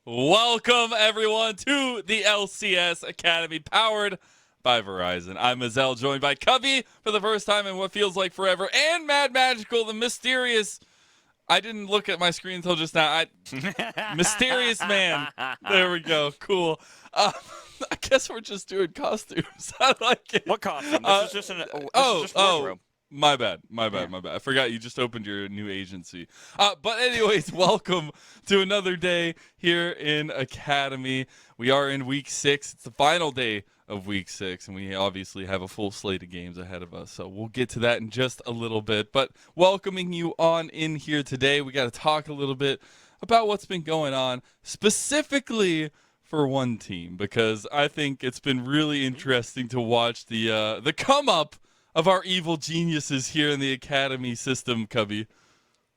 Welcome, everyone, to the LCS Academy, powered by Verizon. I'm Mazel, joined by Cubby for the first time in what feels like forever, and Mad Magical, the mysterious... I didn't look at my screen until just now. Mysterious man. There we go. Cool. I guess we're just doing costumes. I like it. What costume? This is just wardrobe. My bad. I forgot you just opened your new agency. But anyways, welcome to another day here in Academy. We are in week 6. It's the final day of week 6, and we obviously have a full slate of games ahead of us. So we'll get to that in just a little bit. But welcoming you on in here today, we got to talk a little bit about what's been going on, specifically for one team, because I think it's been really interesting to watch the come up of our evil geniuses here in the Academy system, Cubby.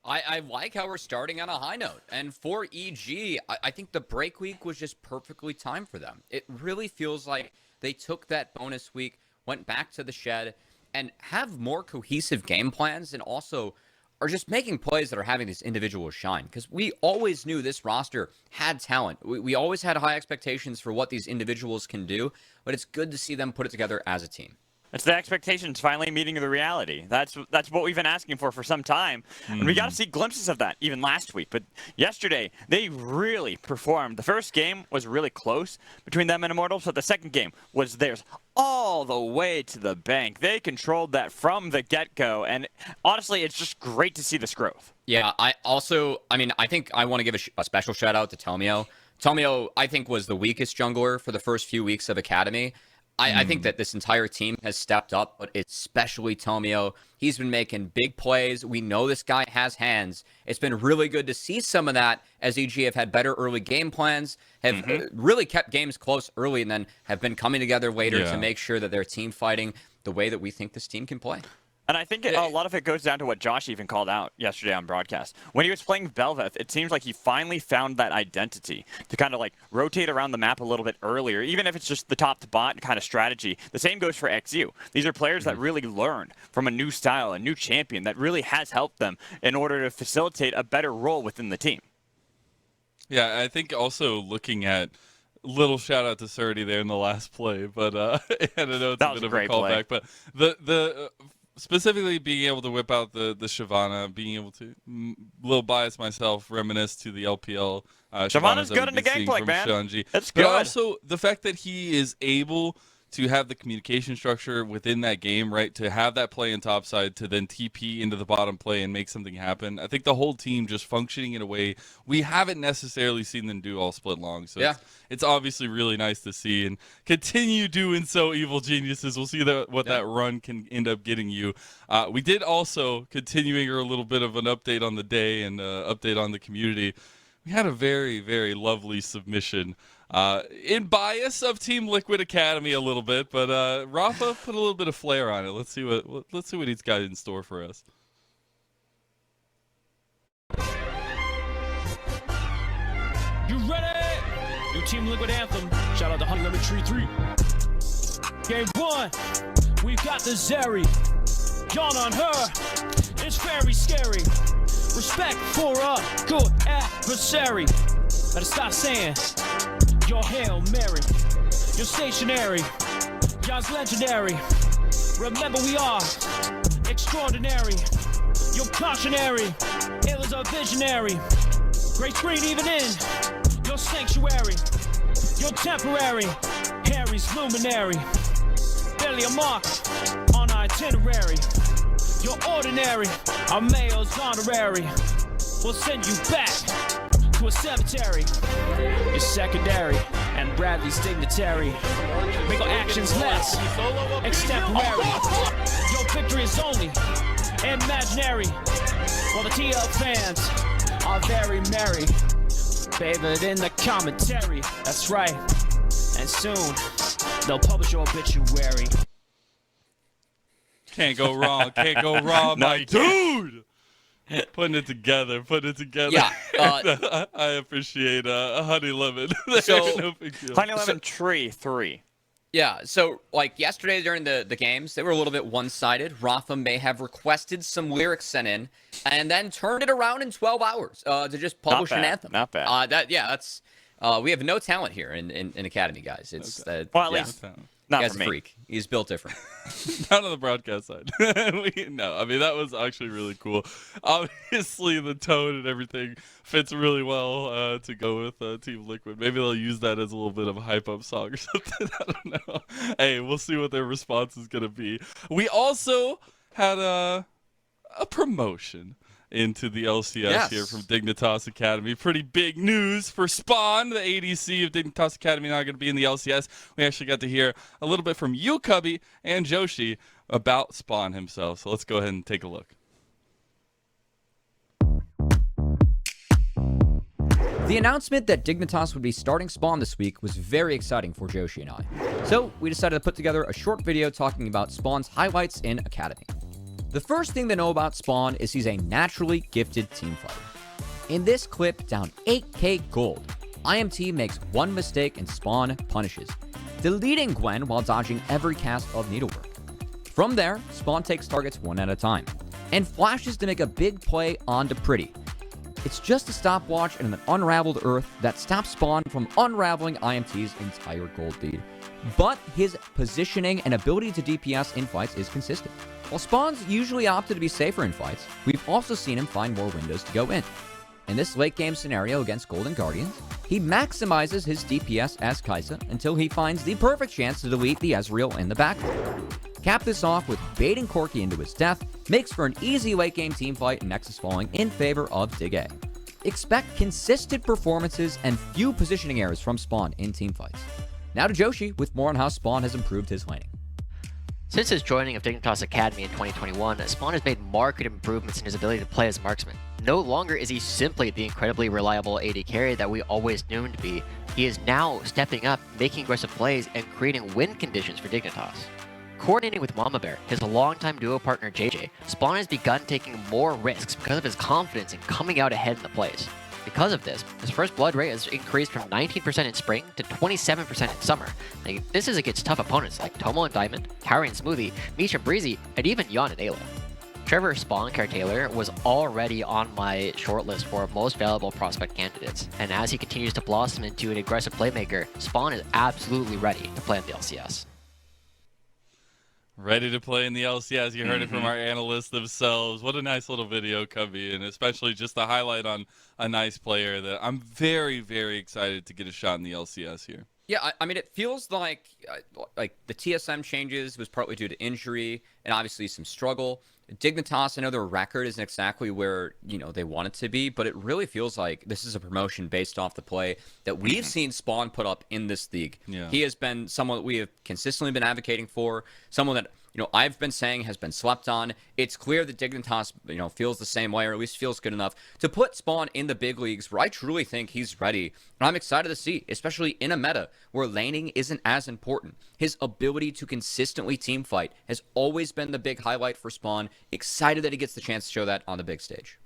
I like how we're starting on a high note. And for EG, I think the break week was just perfectly timed for them. It really feels like they took that bonus week, went back to the shed, and have more cohesive game plans, and also are just making plays that are having these individuals shine. Because we always knew this roster had talent. We always had high expectations for what these individuals can do, but it's good to see them put it together as a team. It's the expectations finally meeting the reality. That's what we've been asking for some time. And we got to see glimpses of that even last week. But yesterday, they really performed. The first game was really close between them and Immortals, but the second game was theirs all the way to the bank. They controlled that from the get-go. And honestly, it's just great to see this growth. Yeah, I think I want to give a special shout out to Tomio. Tomio, I think, was the weakest jungler for the first few weeks of Academy. I think that this entire team has stepped up, but especially Tomio. He's been making big plays. We know this guy has hands. It's been really good to see some of that as EG have had better early game plans, have really kept games close early, and then have been coming together later to make sure that they're team fighting the way that we think this team can play. And I think a lot of it goes down to what Josh even called out yesterday on broadcast. When he was playing Bel'Veth, it seems like he finally found that identity to kind of like rotate around the map a little bit earlier, even if it's just the top to bot kind of strategy. The same goes for XU. These are players that really learned from a new style, a new champion that really has helped them in order to facilitate a better role within the team. Yeah, I think also looking at little shout out to Surdy there in the last play, but I don't know, it's a bit of a callback, but the specifically being able to whip out the Shyvana, being able to, little bias myself, reminisce to the LPL. Shyvana's good in the gangplank, man. Shanji. That's good. But also the fact that he is able to have the communication structure within that game, right, to have that play in topside, to then TP into the bottom play and make something happen. I think the whole team just functioning in a way we haven't necessarily seen them do all split long. So it's obviously really nice to see, and continue doing so, evil geniuses. We'll see what that run can end up getting you. We did also, continuing a little bit of an update on the day and update on the community, we had a very, very lovely submission in bias of Team Liquid Academy a little bit, but Rafa put a little bit of flair on it. Let's see what he's got in store for us. You ready? New Team Liquid anthem. Shout out to Honey Lemon Tree 3. Game 1. We've got the Zeri. Yawn on her. It's very scary. Respect for a good adversary. Better stop saying your Hail Mary. You're stationary. Y'all's legendary. Remember we are extraordinary. You're cautionary. Ill is a visionary. Great screen even in your sanctuary. You're temporary. Harry's luminary. Barely a mark on our itinerary. You're ordinary. Our mayor's honorary. We'll send you back to a cemetery. You're secondary, and Bradley's dignitary. Make our actions less extemporary. Your victory is only imaginary, while the TL fans are very merry, favored in the commentary. That's right, and soon they'll publish your obituary. Can't go wrong. Can't go wrong, my dude. Putting it together. Yeah, I appreciate Honey Lemon. So, no big deal. Honey Lemon Tree 3. Yeah, so like yesterday during the games, they were a little bit one-sided. Rafa may have requested some lyrics sent in, and then turned it around in 12 hours to just publish an anthem. Not bad. That's We have no talent here in Academy, guys. It's Well, at yeah. least Talent. not Guy's for a me. freak. He's built different. Not on the broadcast side. No, I mean, that was actually really cool. Obviously, the tone and everything fits really well to go with Team Liquid. Maybe they'll use that as a little bit of a hype up song or something. I don't know. Hey, we'll see what their response is going to be. We also had a promotion into the LCS here from Dignitas Academy. Pretty big news for Spawn, the ADC of Dignitas Academy, not going to be in the LCS. We actually got to hear a little bit from you, Cubby, and Joshi about Spawn himself. So let's go ahead and take a look. The announcement that Dignitas would be starting Spawn this week was very exciting for Joshi and I. So we decided to put together a short video talking about Spawn's highlights in Academy. The first thing to know about Spawn is he's a naturally gifted teamfighter. In this clip, down 8k gold, IMT makes one mistake and Spawn punishes, deleting Gwen while dodging every cast of Needlework. From there, Spawn takes targets one at a time, and flashes to make a big play onto Pretty. It's just a stopwatch and an unraveled Earth that stops Spawn from unraveling IMT's entire gold lead. But his positioning and ability to DPS in fights is consistent. While Spawn's usually opted to be safer in fights, we've also seen him find more windows to go in. In this late game scenario against Golden Guardians, he maximizes his DPS as Kai'Sa until he finds the perfect chance to delete the Ezreal in the backline. Cap this off with baiting Corki into his death, makes for an easy late game teamfight and Nexus falling in favor of Dig A. Expect consistent performances and few positioning errors from Spawn in teamfights. Now to Joshi with more on how Spawn has improved his laning. Since his joining of Dignitas Academy in 2021, Spawn has made marked improvements in his ability to play as marksman. No longer is he simply the incredibly reliable AD carry that we always knew him to be. He is now stepping up, making aggressive plays, and creating win conditions for Dignitas. Coordinating with Mama Bear, his longtime duo partner JJ, Spawn has begun taking more risks because of his confidence in coming out ahead in the plays. Because of this, his first blood rate has increased from 19% in spring to 27% in summer. Now, this is against tough opponents like Tomo and Diamond, Carry and Smoothie, Misha and Breezy, and even Yon and Ayla. Trevor Spawn Taylor was already on my shortlist for most valuable prospect candidates, and as he continues to blossom into an aggressive playmaker, Spawn is absolutely ready to play in the LCS. Ready to play in the LCS. You heard it from our analysts themselves. What a nice little video, Cubby, and especially just the highlight on a nice player that I'm very, very excited to get a shot in the LCS here. Yeah, I mean, it feels like the TSM changes was partly due to injury and obviously some struggle. Dignitas, I know their record isn't exactly where they want it to be, but it really feels like this is a promotion based off the play that we've seen Spawn put up in this league. Yeah. He has been someone that we have consistently been advocating for, someone that I've been saying has been slept on. It's clear that Dignitas feels the same way, or at least feels good enough to put Spawn in the big leagues where I truly think he's ready. And I'm excited to see, especially in a meta where laning isn't as important. His ability to consistently team fight has always been the big highlight for Spawn. Excited that he gets the chance to show that on the big stage.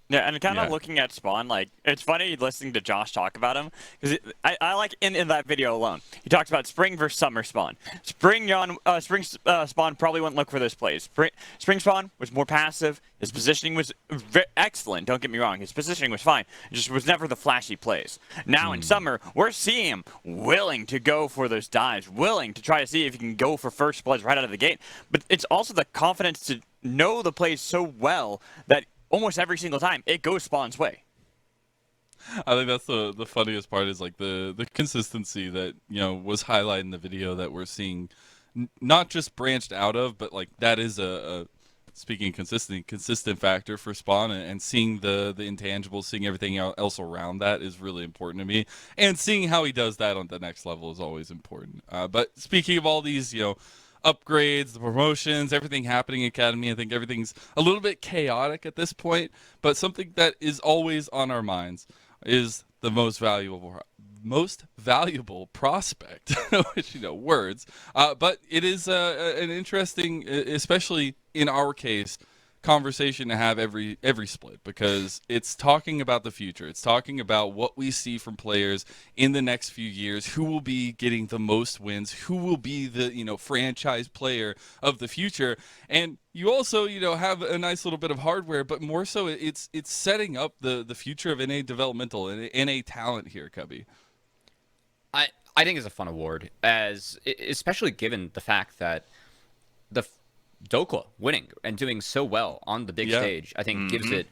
Yeah, and kind of looking at Spawn, like, it's funny listening to Josh talk about him, because I like in that video alone, he talks about spring versus summer Spawn. Spring Spawn probably wouldn't look for those plays. Spring Spawn was more passive. His positioning was excellent, don't get me wrong. His positioning was fine. It just was never the flashy plays. Now in summer, we're seeing him willing to go for those dives, willing to try to see if he can go for first bloods right out of the gate. But it's also the confidence to know the plays so well that almost every single time it goes Spawn's way. I think that's the funniest part is like the consistency that was highlighted in the video that we're seeing, not just branched out of, but like that is a speaking consistent factor for Spawn, and seeing the intangibles, seeing everything else around that is really important to me, and seeing how he does that on the next level is always important. But speaking of all these upgrades, the promotions, everything happening in Academy, I think everything's a little bit chaotic at this point, but something that is always on our minds is the most valuable prospect, which words, but it is an interesting, especially in our case, conversation to have every split, because it's talking about the future. It's talking about what we see from players in the next few years, who will be getting the most wins, who will be the, franchise player of the future. And you also, have a nice little bit of hardware, but more so it's setting up the future of NA developmental and NA talent here, Cubby. I think it's a fun award, especially given the fact that the Dokla winning and doing so well on the big stage, I think gives it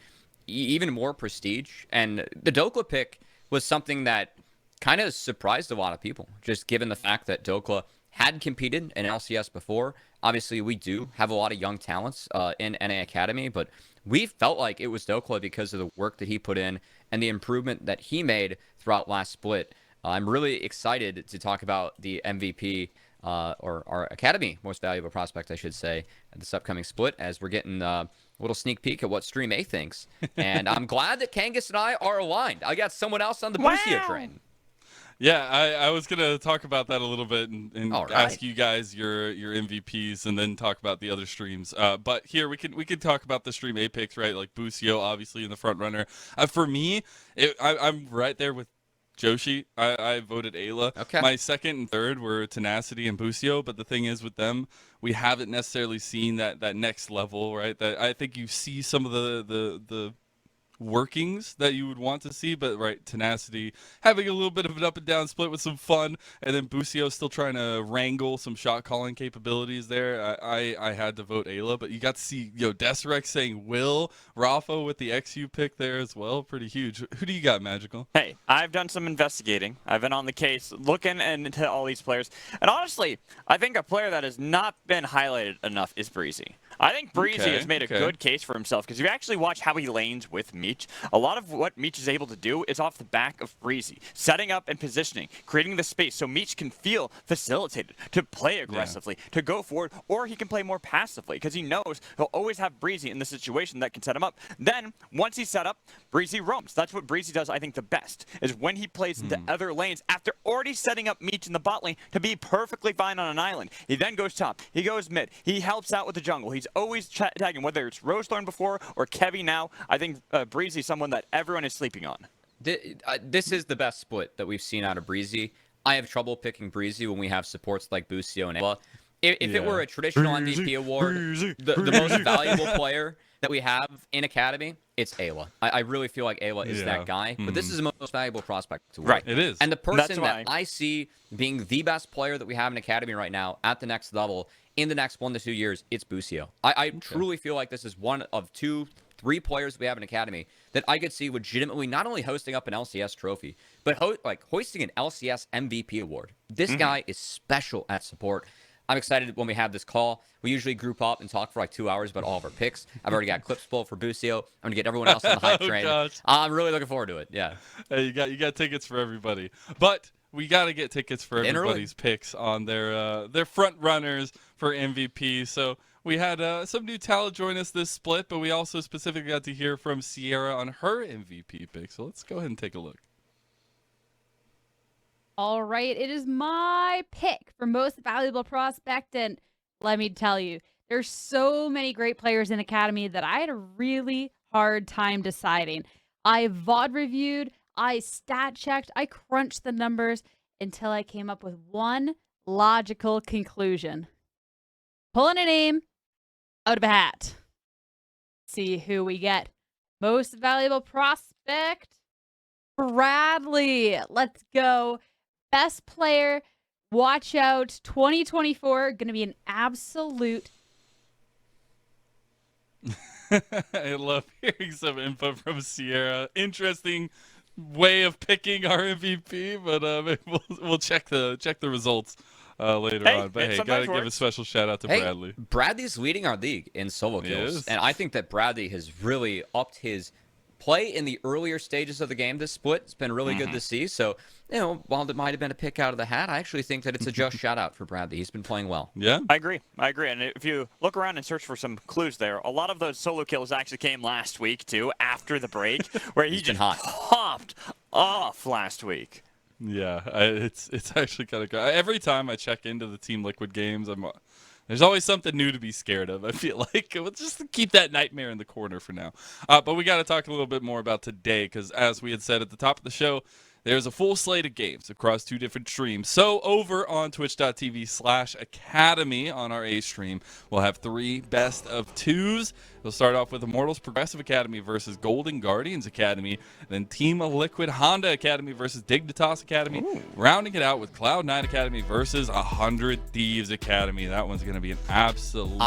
even more prestige. And the Dokla pick was something that kind of surprised a lot of people, just given the fact that Dokla had competed in LCS before. Obviously, we do have a lot of young talents in NA Academy, but we felt like it was Dokla because of the work that he put in and the improvement that he made throughout last split. I'm really excited to talk about the MVP, or our Academy Most Valuable Prospect, I should say, at this upcoming split, as we're getting a little sneak peek at what Stream A thinks. And I'm glad that Kangas and I are aligned. I got someone else on the Bucio train. Yeah, I was going to talk about that a little bit and ask you guys your MVPs and then talk about the other streams. But here we can talk about the Stream A picks, right? Like Bucio, obviously, in the front runner. For me, I'm right there with Joshi. I voted Ayla. Okay. My second and third were Tenacity and Bucio, but the thing is with them, we haven't necessarily seen that next level, right? That I think you see some of the workings that you would want to see, but right, Tenacity having a little bit of an up and down split with some fun, and then Bucio still trying to wrangle some shot calling capabilities there. I had to vote Ayla, but you got to see Deserex saying Will, Rafa with the XU pick there as well, pretty huge. Who do you got, Magical? Hey, I've done some investigating. I've been on the case looking into all these players, and honestly, I think a player that has not been highlighted enough is Breezy. I think Breezy has made a good case for himself, because if you actually watch how he lanes with Meech, a lot of what Meech is able to do is off the back of Breezy, setting up and positioning, creating the space so Meech can feel facilitated to play aggressively, to go forward, or he can play more passively, because he knows he'll always have Breezy in the situation that can set him up. Then, once he's set up, Breezy roams. That's what Breezy does, I think, the best, is when he plays into other lanes after already setting up Meech in the bot lane to be perfectly fine on an island. He then goes top, he goes mid, he helps out with the jungle, he's always tagging, whether it's Rosethorn before or Kevy now. I think Breezy is someone that everyone is sleeping on. This is the best split that we've seen out of Breezy. I have trouble picking Breezy when we have supports like Bucio and Ayla. If it were a traditional MVP award, the most valuable player that we have in Academy, it's Ayla. I really feel like Ayla is that guy, but this is the most valuable prospect to win. Right, it is. And the person that I see being the best player that we have in Academy right now at the next level in the next 1 to 2 years, it's Bucio. I truly feel like this is one of 2, 3 players we have in Academy that I could see legitimately not only hosting up an LCS trophy, but hoisting an LCS MVP award. This guy is special at support. I'm excited when we have this call. We usually group up and talk for like 2 hours about all of our picks. I've already got clips pulled for Bucio. I'm going to get everyone else on the hype train. Gosh. I'm really looking forward to it. Yeah. Hey, you got tickets for everybody. But we got to get tickets for everybody's picks on their front runners for MVP. So we had some new talent join us this split, but we also specifically got to hear from Sierra on her MVP pick. So let's go ahead and take a look. All right, it is my pick for most valuable prospect, and let me tell you, there's so many great players in Academy that I had a really hard time deciding. I VOD reviewed, I stat checked, I crunched the numbers until I came up with one logical conclusion. Pulling a name out of a hat. See who we get. Most valuable prospect, Bradley. Let's go. Best player, watch out. 2024, going to be an absolute. I love hearing some input from Sierra. Interesting way of picking our MVP, but we'll check the results later on. But hey, gotta give a special shout out to Bradley. Bradley's leading our league in solo kills, and I think that Bradley has really upped his play in the earlier stages of the game. This split, it's been really good to see. So, while it might have been a pick out of the hat, I actually think that it's a just shout out for Bradley. He's been playing well. Yeah, I agree. And if you look around and search for some clues there, a lot of those solo kills actually came last week too, after the break, where he just popped off last week. Yeah, it's actually kind of good. Every time I check into the Team Liquid games, There's always something new to be scared of, I feel like. We'll just keep that nightmare in the corner for now. But we got to talk a little bit more about today because, as we had said at the top of the show, there's a full slate of games across 2 different streams. So over on twitch.tv/academy on our A stream, we'll have 3 best of 2s. We'll start off with Immortals Progressive Academy versus Golden Guardians Academy. Then Team Liquid Honda Academy versus Dignitas Academy. Ooh. Rounding it out with Cloud9 Academy versus 100 Thieves Academy. That one's going to be an absolute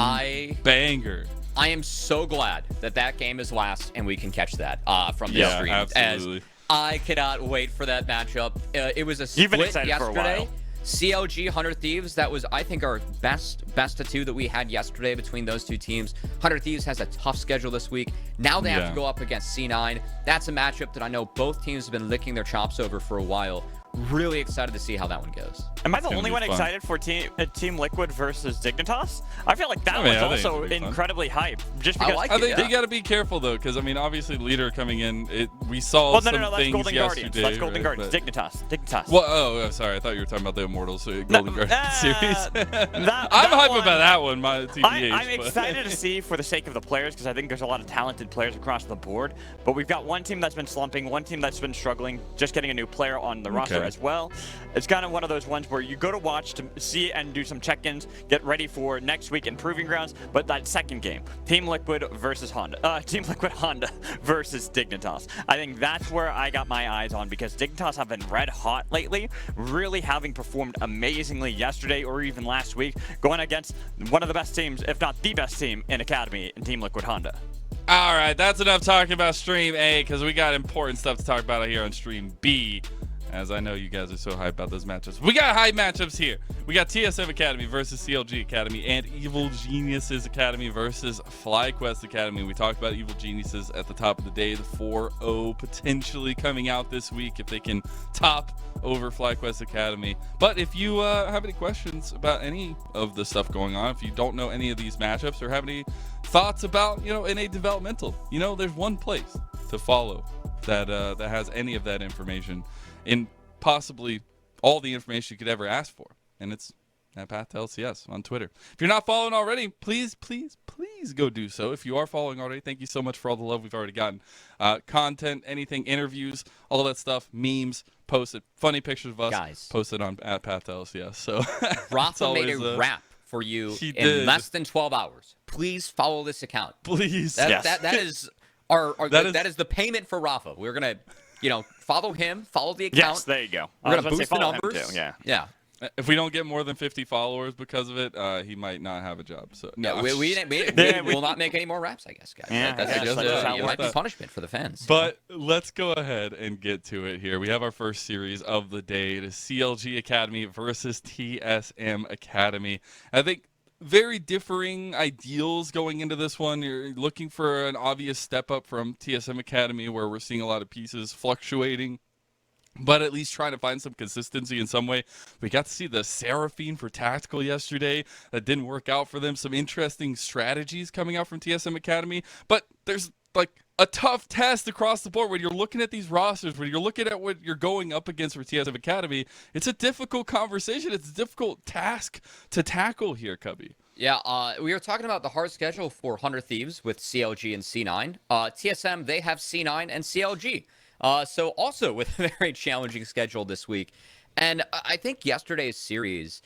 banger. I am so glad that game is last and we can catch that from this stream. Absolutely. I cannot wait for that matchup. It was a split yesterday. CLG 100 Thieves, that was, I think, our best of 2 that we had yesterday between those 2 teams. 100 Thieves has a tough schedule this week. Now they have to go up against C9. That's a matchup that I know both teams have been licking their chops over for a while. Really excited to see how that one goes. Am I the only one excited for Team Liquid versus Dignitas? I feel like that one's also incredibly hype. Just because I think you got to be careful though, because I mean, obviously, leader coming in, we saw some things Golden yesterday. Guardians. That's Golden Guardians. Dignitas. Well, sorry, I thought you were talking about the Immortals Golden Guardians series. I'm hype about that one. I'm excited to see for the sake of the players because I think there's a lot of talented players across the board. But we've got one team that's been slumping, one team that's been struggling, just getting a new player on the roster as well. It's kind of one of those ones where you go to watch to see and do some check-ins, get ready for next week in Proving Grounds. But that second game, Team Liquid versus Honda, Team Liquid Honda versus Dignitas. I think that's where I got my eyes on because Dignitas have been red hot lately, really having performed amazingly yesterday or even last week, going against one of the best teams, if not the best team in Academy in Team Liquid Honda. All right, that's enough talking about Stream A because we got important stuff to talk about here on Stream B. As I know you guys are so hyped about those matchups. We got high matchups here. We got TSM Academy versus CLG Academy and Evil Geniuses Academy versus FlyQuest Academy. We talked about Evil Geniuses at the top of the day. The 4-0 potentially coming out this week if they can top over FlyQuest Academy. But if you have any questions about any of the stuff going on, if you don't know any of these matchups or have any thoughts about, NA developmental, there's one place to follow that has any of that information in possibly all the information you could ever ask for. And it's at Path to LCS on Twitter. If you're not following already, please go do so. If you are following already, thank you so much for all the love we've already gotten. Content, anything, interviews, all that stuff, memes, posted, funny pictures of us, guys, posted on at Path to LCS. So Rafa made a rap for you in less than 12 hours. Please follow this account. Please. That is that is the payment for Rafa. We're gonna follow him, follow the account. Yes, there you go. We're going to boost the numbers. Yeah. If we don't get more than 50 followers because of it, he might not have a job. So no, we will not make any more raps, I guess, guys. Yeah, that might be punishment for the fans. But let's go ahead and get to it here. We have our first series of the day. It is CLG Academy versus TSM Academy. I think very differing ideals going into this one. You're looking for an obvious step up from TSM Academy where we're seeing a lot of pieces fluctuating, but at least trying to find some consistency in some way. We got to see the Seraphine for Tactical yesterday. That didn't work out for them. Some interesting strategies coming out from TSM Academy, but there's a tough test across the board when you're looking at these rosters, when you're looking at what you're going up against for TSM Academy. It's a difficult conversation. It's a difficult task to tackle here, Cubby. Yeah, we were talking about the hard schedule for 100 Thieves with CLG and C9. TSM, they have C9 and CLG. So also with a very challenging schedule this week. And I think yesterday's series,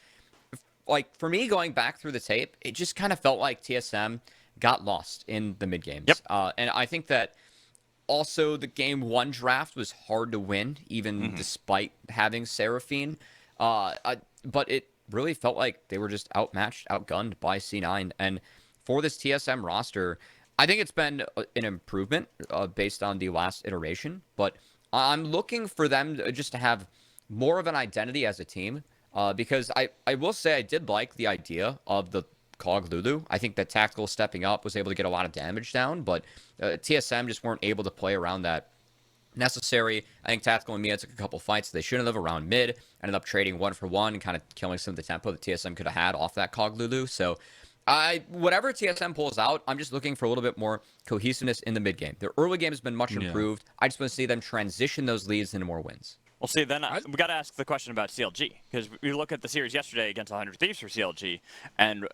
for me going back through the tape, it just kind of felt like TSM got lost in the mid games. Yep. And I think that also the game 1 draft was hard to win, even despite having Seraphine. But it really felt like they were just outmatched, outgunned by C9. And for this TSM roster, I think it's been an improvement based on the last iteration. But I'm looking for them just to have more of an identity as a team. Because I will say I did like the idea of the Cog Lulu. I think that Tactical stepping up was able to get a lot of damage down, but TSM just weren't able to play around that necessary. I think Tactical and Mia took a couple fights they shouldn't have around mid, ended up trading 1-for-1 and kind of killing some of the tempo that TSM could have had off that Cog Lulu. So whatever TSM pulls out, I'm just looking for a little bit more cohesiveness in the mid game. Their early game has been much improved. I just want to see them transition those leads into more wins. Well, see, then we got to ask the question about CLG, because we look at the series yesterday against 100 Thieves for CLG, and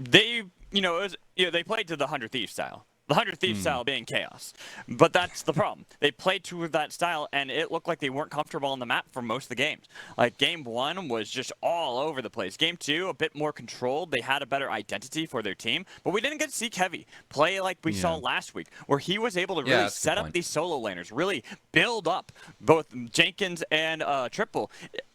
they, they played to the 100 Thieves style. The 100 Thieves style being chaos. But that's the problem. They played to that style, and it looked like they weren't comfortable on the map for most of the games. Like, Game 1 was just all over the place. Game 2, a bit more controlled. They had a better identity for their team. But we didn't get to see Kevy play like we saw last week, where he was able to really set up these solo laners, really build up both Jenkins and Triple.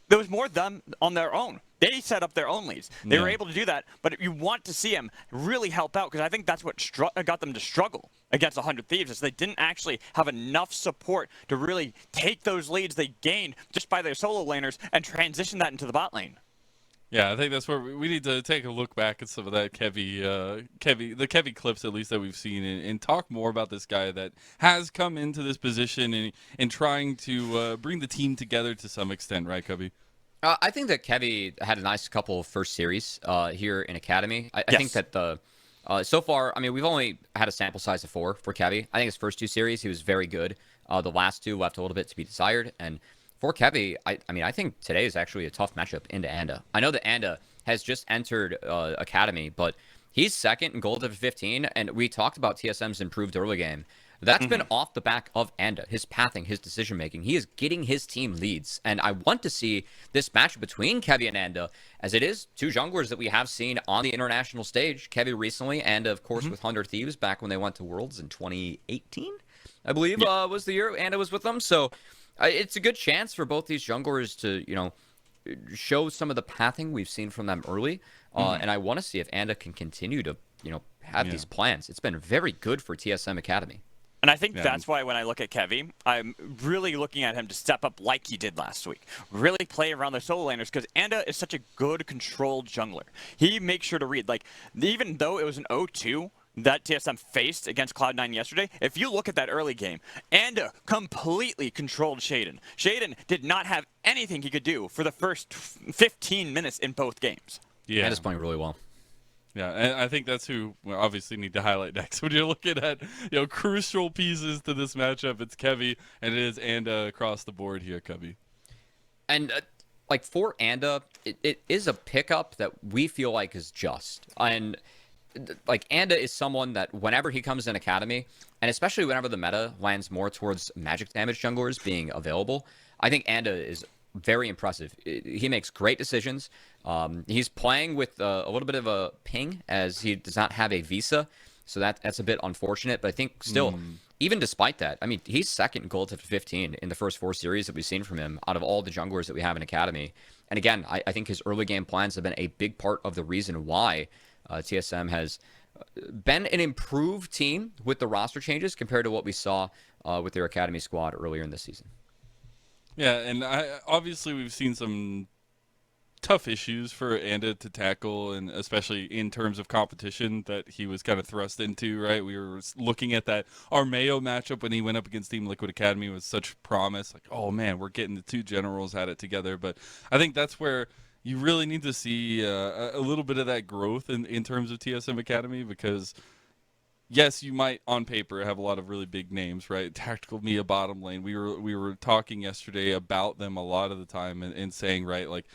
There was more of them on their own. They set up their own leads. They were able to do that, but you want to see him really help out, because I think that's what got them to struggle against 100 Thieves, is they didn't actually have enough support to really take those leads they gained just by their solo laners and transition that into the bot lane. Yeah, I think that's where we need to take a look back at some of that the Kevy clips, at least, that we've seen, and talk more about this guy that has come into this position and trying to bring the team together to some extent, right, Cubby? I think that Kevy had a nice couple of first series here in Academy. I think that so far, I mean, we've only had a sample size of 4 for Kevy. I think his first 2 series, he was very good. The last 2 left a little bit to be desired. And for Kevy, I mean, I think today is actually a tough matchup into Anda. I know that Anda has just entered Academy, but he's second in gold at 15, and we talked about TSM's improved early game. That's been off the back of Anda, his pathing, his decision-making. He is getting his team leads, and I want to see this match between Kevy and Anda, as it is 2 junglers that we have seen on the international stage. Kevy recently, and of course with 100 Thieves back when they went to Worlds in 2018, I believe was the year Anda was with them. So it's a good chance for both these junglers to, show some of the pathing we've seen from them early, and I want to see if Anda can continue to, have these plans. It's been very good for TSM Academy. And I think that's why when I look at Kevy, I'm really looking at him to step up like he did last week. Really play around the solo laners, because Anda is such a good controlled jungler. He makes sure to read. Like, even though it was an 0-2 that TSM faced against Cloud9 yesterday, if you look at that early game, Anda completely controlled Shaden. Shaden did not have anything he could do for the first 15 minutes in both games. Yeah, Anda's playing really well. Yeah, and I think that's who we obviously need to highlight next. When you're looking at crucial pieces to this matchup, it's Kevy, and it is Anda across the board here, Cubby. And like for Anda, it is a pickup that we feel like is just. And like Anda is someone that whenever he comes in Academy, and especially whenever the meta lands more towards magic damage junglers being available, I think Anda is very impressive. He makes great decisions. He's playing with a little bit of a ping, as he does not have a visa, so that's a bit unfortunate. But I think still, even despite that, I mean, he's second in gold to 15 in the first 4 series that we've seen from him out of all the junglers that we have in Academy. And again, I think his early game plans have been a big part of the reason why TSM has been an improved team with the roster changes compared to what we saw with their Academy squad earlier in this season. Yeah, and obviously we've seen some tough issues for Anda to tackle, and especially in terms of competition that he was kind of thrust into, right? We were looking at that Armeo matchup when he went up against Team Liquid Academy with such promise. Like, oh man, we're getting the 2 generals at it together. But I think that's where you really need to see a little bit of that growth in terms of TSM Academy, because yes, you might on paper have a lot of really big names, right? Tactical Mia bottom lane. We were talking yesterday about them a lot of the time and saying, right, like,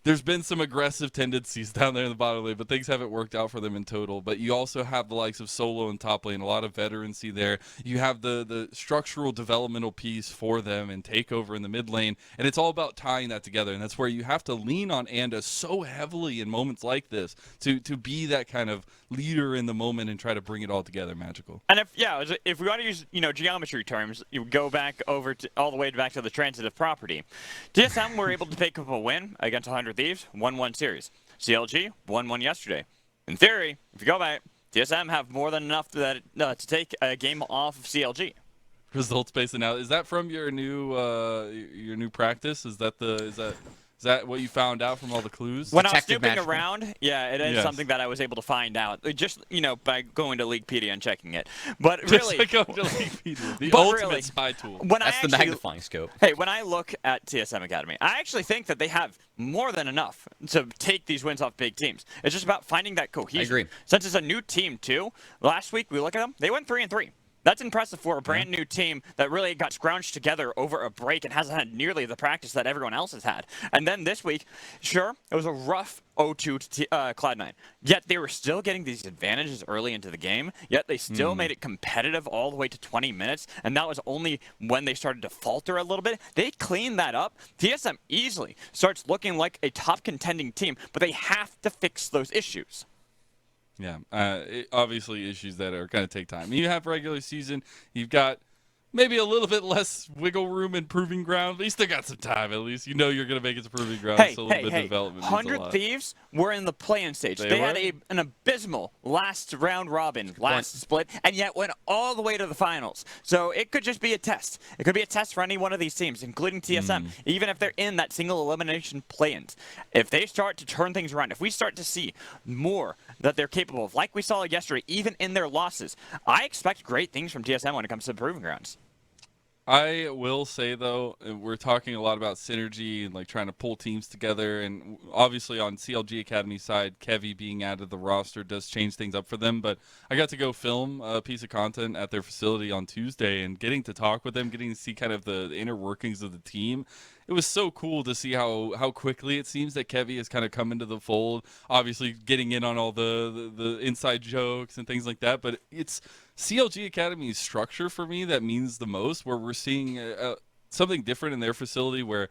there's been some aggressive tendencies down there in the bottom lane, but things haven't worked out for them in total. But you also have the likes of Solo and top lane, a lot of veterancy there. You have the structural developmental piece for them and takeover in the mid lane, and it's all about tying that together. And that's where you have to lean on Anda so heavily in moments like this to be that kind of leader in the moment and try to bring it all together. Magical. And if we want to use geometry terms, you go back over to all the way back to the transitive property. TSM were able to pick up a win against 100 Thieves, 1-1 series. CLG 1-1 yesterday. In theory, if you go back, TSM have more than enough to take a game off of CLG. Results-based analysis. Is that from your new practice? Is that what you found out from all the clues? When I was snooping around, yeah, it is something that I was able to find out just by going to Leaguepedia and checking it. But really, just going to Leaguepedia, the ultimate spy tool. That's the magnifying scope. Hey, when I look at TSM Academy, I actually think that they have more than enough to take these wins off big teams. It's just about finding that cohesion. I agree. Since it's a new team too, last week we look at them, they went 3-3. That's impressive for a brand new team that really got scrounged together over a break and hasn't had nearly the practice that everyone else has had. And then this week, sure, it was a rough 0-2 to Cloud9. Yet they were still getting these advantages early into the game, yet they still made it competitive all the way to 20 minutes, and that was only when they started to falter a little bit. They cleaned that up. TSM easily starts looking like a top contending team, but they have to fix those issues. Yeah, obviously issues that are going to take time. You have regular season, you've got maybe a little bit less wiggle room and proving ground, but you still got some time at least. You know you're going to make it to proving ground. Hey, so a little bit of development means a 100 lot. Thieves were in the play-in stage. They had an abysmal last round robin, last split, and yet went all the way to the finals. So it could just be a test. It could be a test for any one of these teams, including TSM, even if they're in that single elimination play-ins. If they start to turn things around, if we start to see more that they're capable of, like we saw yesterday, even in their losses, I expect great things from TSM when it comes to the proving grounds. I will say, though, we're talking a lot about synergy and like trying to pull teams together. And obviously on CLG Academy side, Kevy being added to the roster does change things up for them. But I got to go film a piece of content at their facility on Tuesday and getting to talk with them, getting to see kind of the inner workings of the team. It was so cool to see how quickly it seems that Kevy has kind of come into the fold. Obviously getting in on all the inside jokes and things like that. But it's CLG Academy's structure for me that means the most, where we're seeing something different in their facility where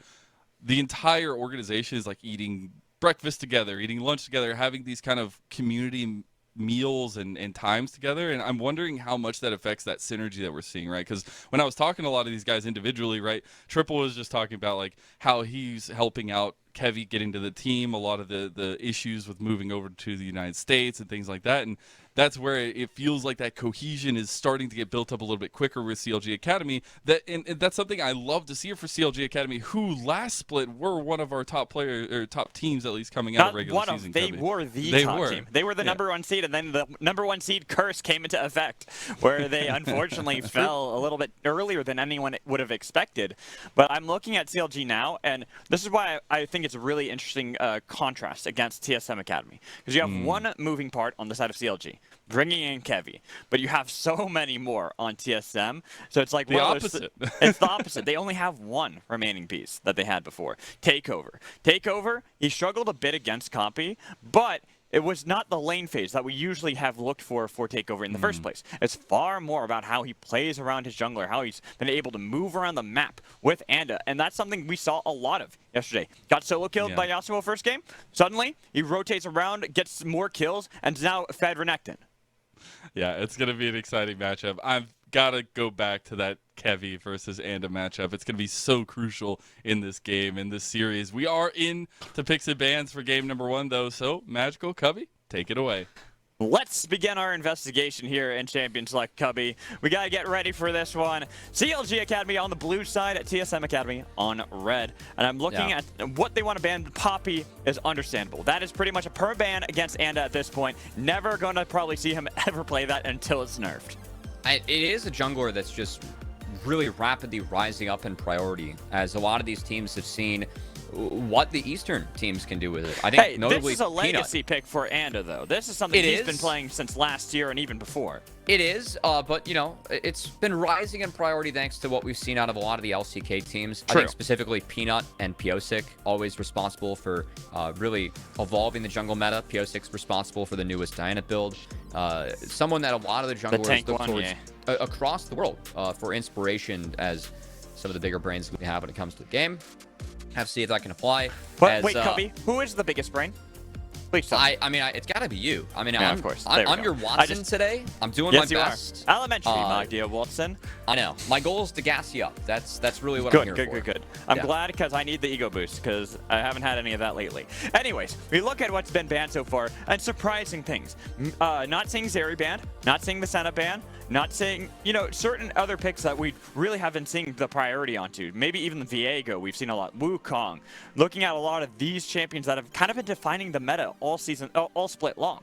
the entire organization is like eating breakfast together, eating lunch together, having these kind of community meals and times together. And I'm wondering how much that affects that synergy that we're seeing, right? Because when I was talking to a lot of these guys individually, right, Triple was just talking about like how he's helping out Kevy getting to the team, a lot of the issues with moving over to the United States and things like that. And that's where it feels like that cohesion is starting to get built up a little bit quicker with CLG Academy. And that's something I love to see for CLG Academy, who last split were one of our top players or top teams, at least coming out of regular season. They were the top team. They were the number one seed, and then the number one seed curse came into effect, where they unfortunately fell a little bit earlier than anyone would have expected. But I'm looking at CLG now, and this is why I think it's a really interesting contrast against TSM Academy, because you have one moving part on the side of CLG, bringing in Kevy, but you have so many more on TSM. So it's like the opposite. It's the opposite. They only have one remaining piece that they had before. Takeover, he struggled a bit against Compy, but it was not the lane phase that we usually have looked for Takeover in the first place. It's far more about how he plays around his jungler, how he's been able to move around the map with Anda, and that's something we saw a lot of yesterday. Got solo killed by Yasuo first game. Suddenly, he rotates around, gets more kills, and is now fed Renekton. Yeah, it's going to be an exciting matchup. I've got to go back to that Kevy versus Anda matchup. It's going to be so crucial in this game, in this series. We are in to picks and bans for game number 1, though. So, Magical Cubby, take it away. Let's begin our investigation here in Champions Select Cubby. We got to get ready for this one. CLG Academy on the blue side, at TSM Academy on red. And I'm looking at what they want to ban. Poppy is understandable. That is pretty much a per ban against Anda at this point. Never going to probably see him ever play that until it's nerfed. It is a jungler that's just really rapidly rising up in priority, as a lot of these teams have seen what the Eastern teams can do with it. I think notably this is a legacy Peanut. pick for Anda, though. This is something he's been playing since last year and even before. It is, but, you know, it's been rising in priority thanks to what we've seen out of a lot of the LCK teams. I think specifically Peanut and Piosik, always responsible for really evolving the jungle meta. Piosik's responsible for the newest Diana build. Someone that a lot of the junglers look towards across the world for inspiration, as some of the bigger brains we have when it comes to the game. Have to see if that can apply. But wait, Cubby, who is the biggest brain? Please tell me. I mean, it's got to be you. I mean, of course. I'm your Watson today. I'm doing my best. Elementary, my dear Watson. I know. My goal is to gas you up. That's really what I'm here for. Good. I'm glad, because I need the ego boost, because I haven't had any of that lately. Anyways, we look at what's been banned so far, and surprising things. Not seeing Zeri banned, not seeing the Senna ban, not seeing, you know, certain other picks that we really haven't seen the priority onto. Maybe even the Viego, we've seen a lot. Wukong. Looking at a lot of these champions that have kind of been defining the meta all season, all split long.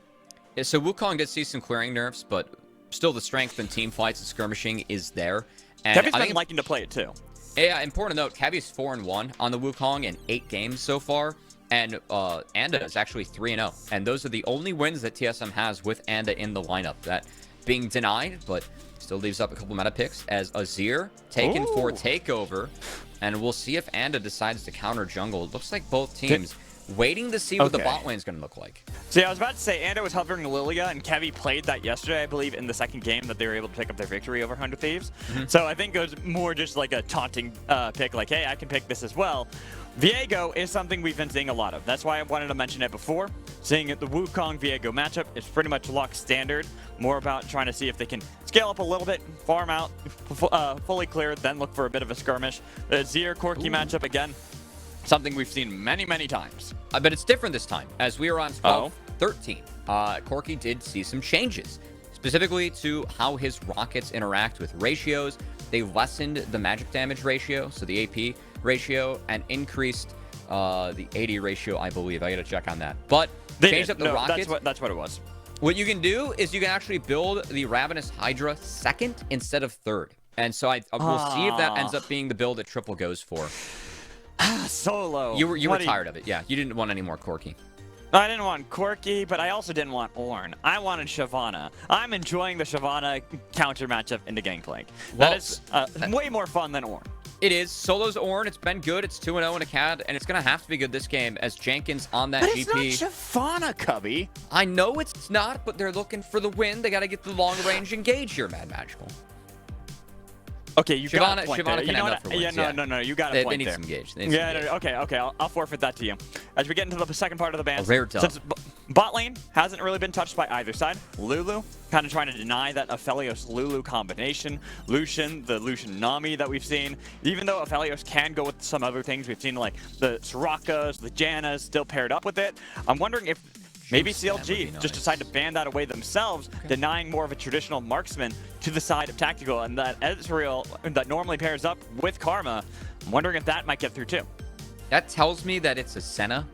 Yeah, so Wukong did see some clearing nerfs, but still the strength in team fights and skirmishing is there. And Kevin's been liking to play it too. Yeah, important to note, Kevy's 4-1 on the Wukong in 8 games so far. And Anda is actually 3-0. And those are the only wins that TSM has with Anda in the lineup. being denied, but still leaves up a couple meta picks as Azir taken for takeover. And we'll see if Anda decides to counter jungle. It looks like both teams waiting to see what the bot lane is going to look like. See, I was about to say, Anda was hovering Lilia, and Kevy played that yesterday, I believe, in the second game that they were able to pick up their victory over 100 Thieves. So I think it was more just like a taunting pick, like, hey, I can pick this as well. Viego is something we've been seeing a lot of. That's why I wanted to mention it before. Seeing the Wukong-Viego matchup is pretty much lock standard. More about trying to see if they can scale up a little bit, farm out, fully cleared, then look for a bit of a skirmish. The Zir-Corki matchup, again, something we've seen many, many times. But it's different this time. As we were on 12-13, Corki did see some changes, specifically to how his rockets interact with ratios. They lessened the magic damage ratio, so the AP ratio, and increased the AD ratio, I believe. I got to check on that. But changed up the rockets. That's what it was. What you can do is you can actually build the Ravenous Hydra second instead of third. And so we'll see if that ends up being the build that Triple goes for. Solo. You were tired of it, yeah. You didn't want any more Corki. I didn't want Corki, but I also didn't want Ornn. I wanted Shyvana. I'm enjoying the Shyvana counter matchup into Gangplank. That is way more fun than Ornn. It is. Solo's Ornn. It's been good. It's 2-0 in a CAD, and it's going to have to be good this game as Jenkins on that GP. But it's not Shyvana, Cubby. I know it's not, but they're looking for the win. They got to get the long-range engage here, Mad Magical. Okay, you got a point Shyvana there. can end up for wins, No, you got a point they there. need some gauge. Okay, I'll forfeit that to you. As we get into the second part of the band, A rare dub. since bot lane hasn't really been touched by either side, Lulu kind of trying to deny that Aphelios-Lulu combination, Lucian, the Lucian Nami that we've seen, even though Aphelios can go with some other things, we've seen like the Sorakas, the Jannas still paired up with it. I'm wondering if maybe CLG just decide to ban that away themselves, denying more of a traditional marksman to the side of tactical, and that Ezreal that normally pairs up with Karma. I'm wondering if that might get through too. That tells me that it's a Senna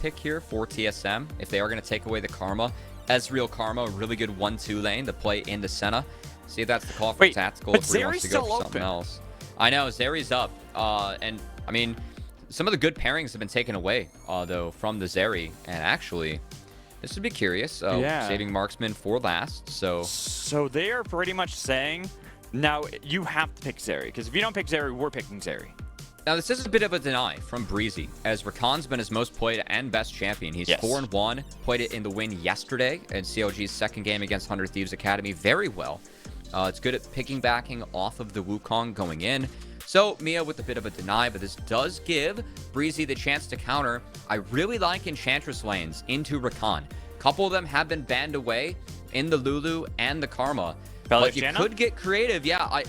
pick here for TSM if they are going to take away the Karma. Ezreal Karma, a really good 1-2 lane to play into Senna. See if that's the call for tactical if he wants to go for something else. I know, Zeri's up. And, I mean, some of the good pairings have been taken away, though, from the Zeri. And actually, this would be curious. Saving Marksman for last, So they are pretty much saying, now you have to pick Zeri, because if you don't pick Zeri, we're picking Zeri. Now, this is a bit of a deny from Breezy, as Rakan's been his most played and best champion. He's 4-1, played it in the win yesterday in CLG's second game against 100 Thieves Academy very well. It's good at picking backing off of the Wukong going in. So, Mia with a bit of a deny, but this does give Breezy the chance to counter. I really like Enchantress lanes into Rakan. A couple of them have been banned away in the Lulu and the Karma. But you could get creative. Yeah, I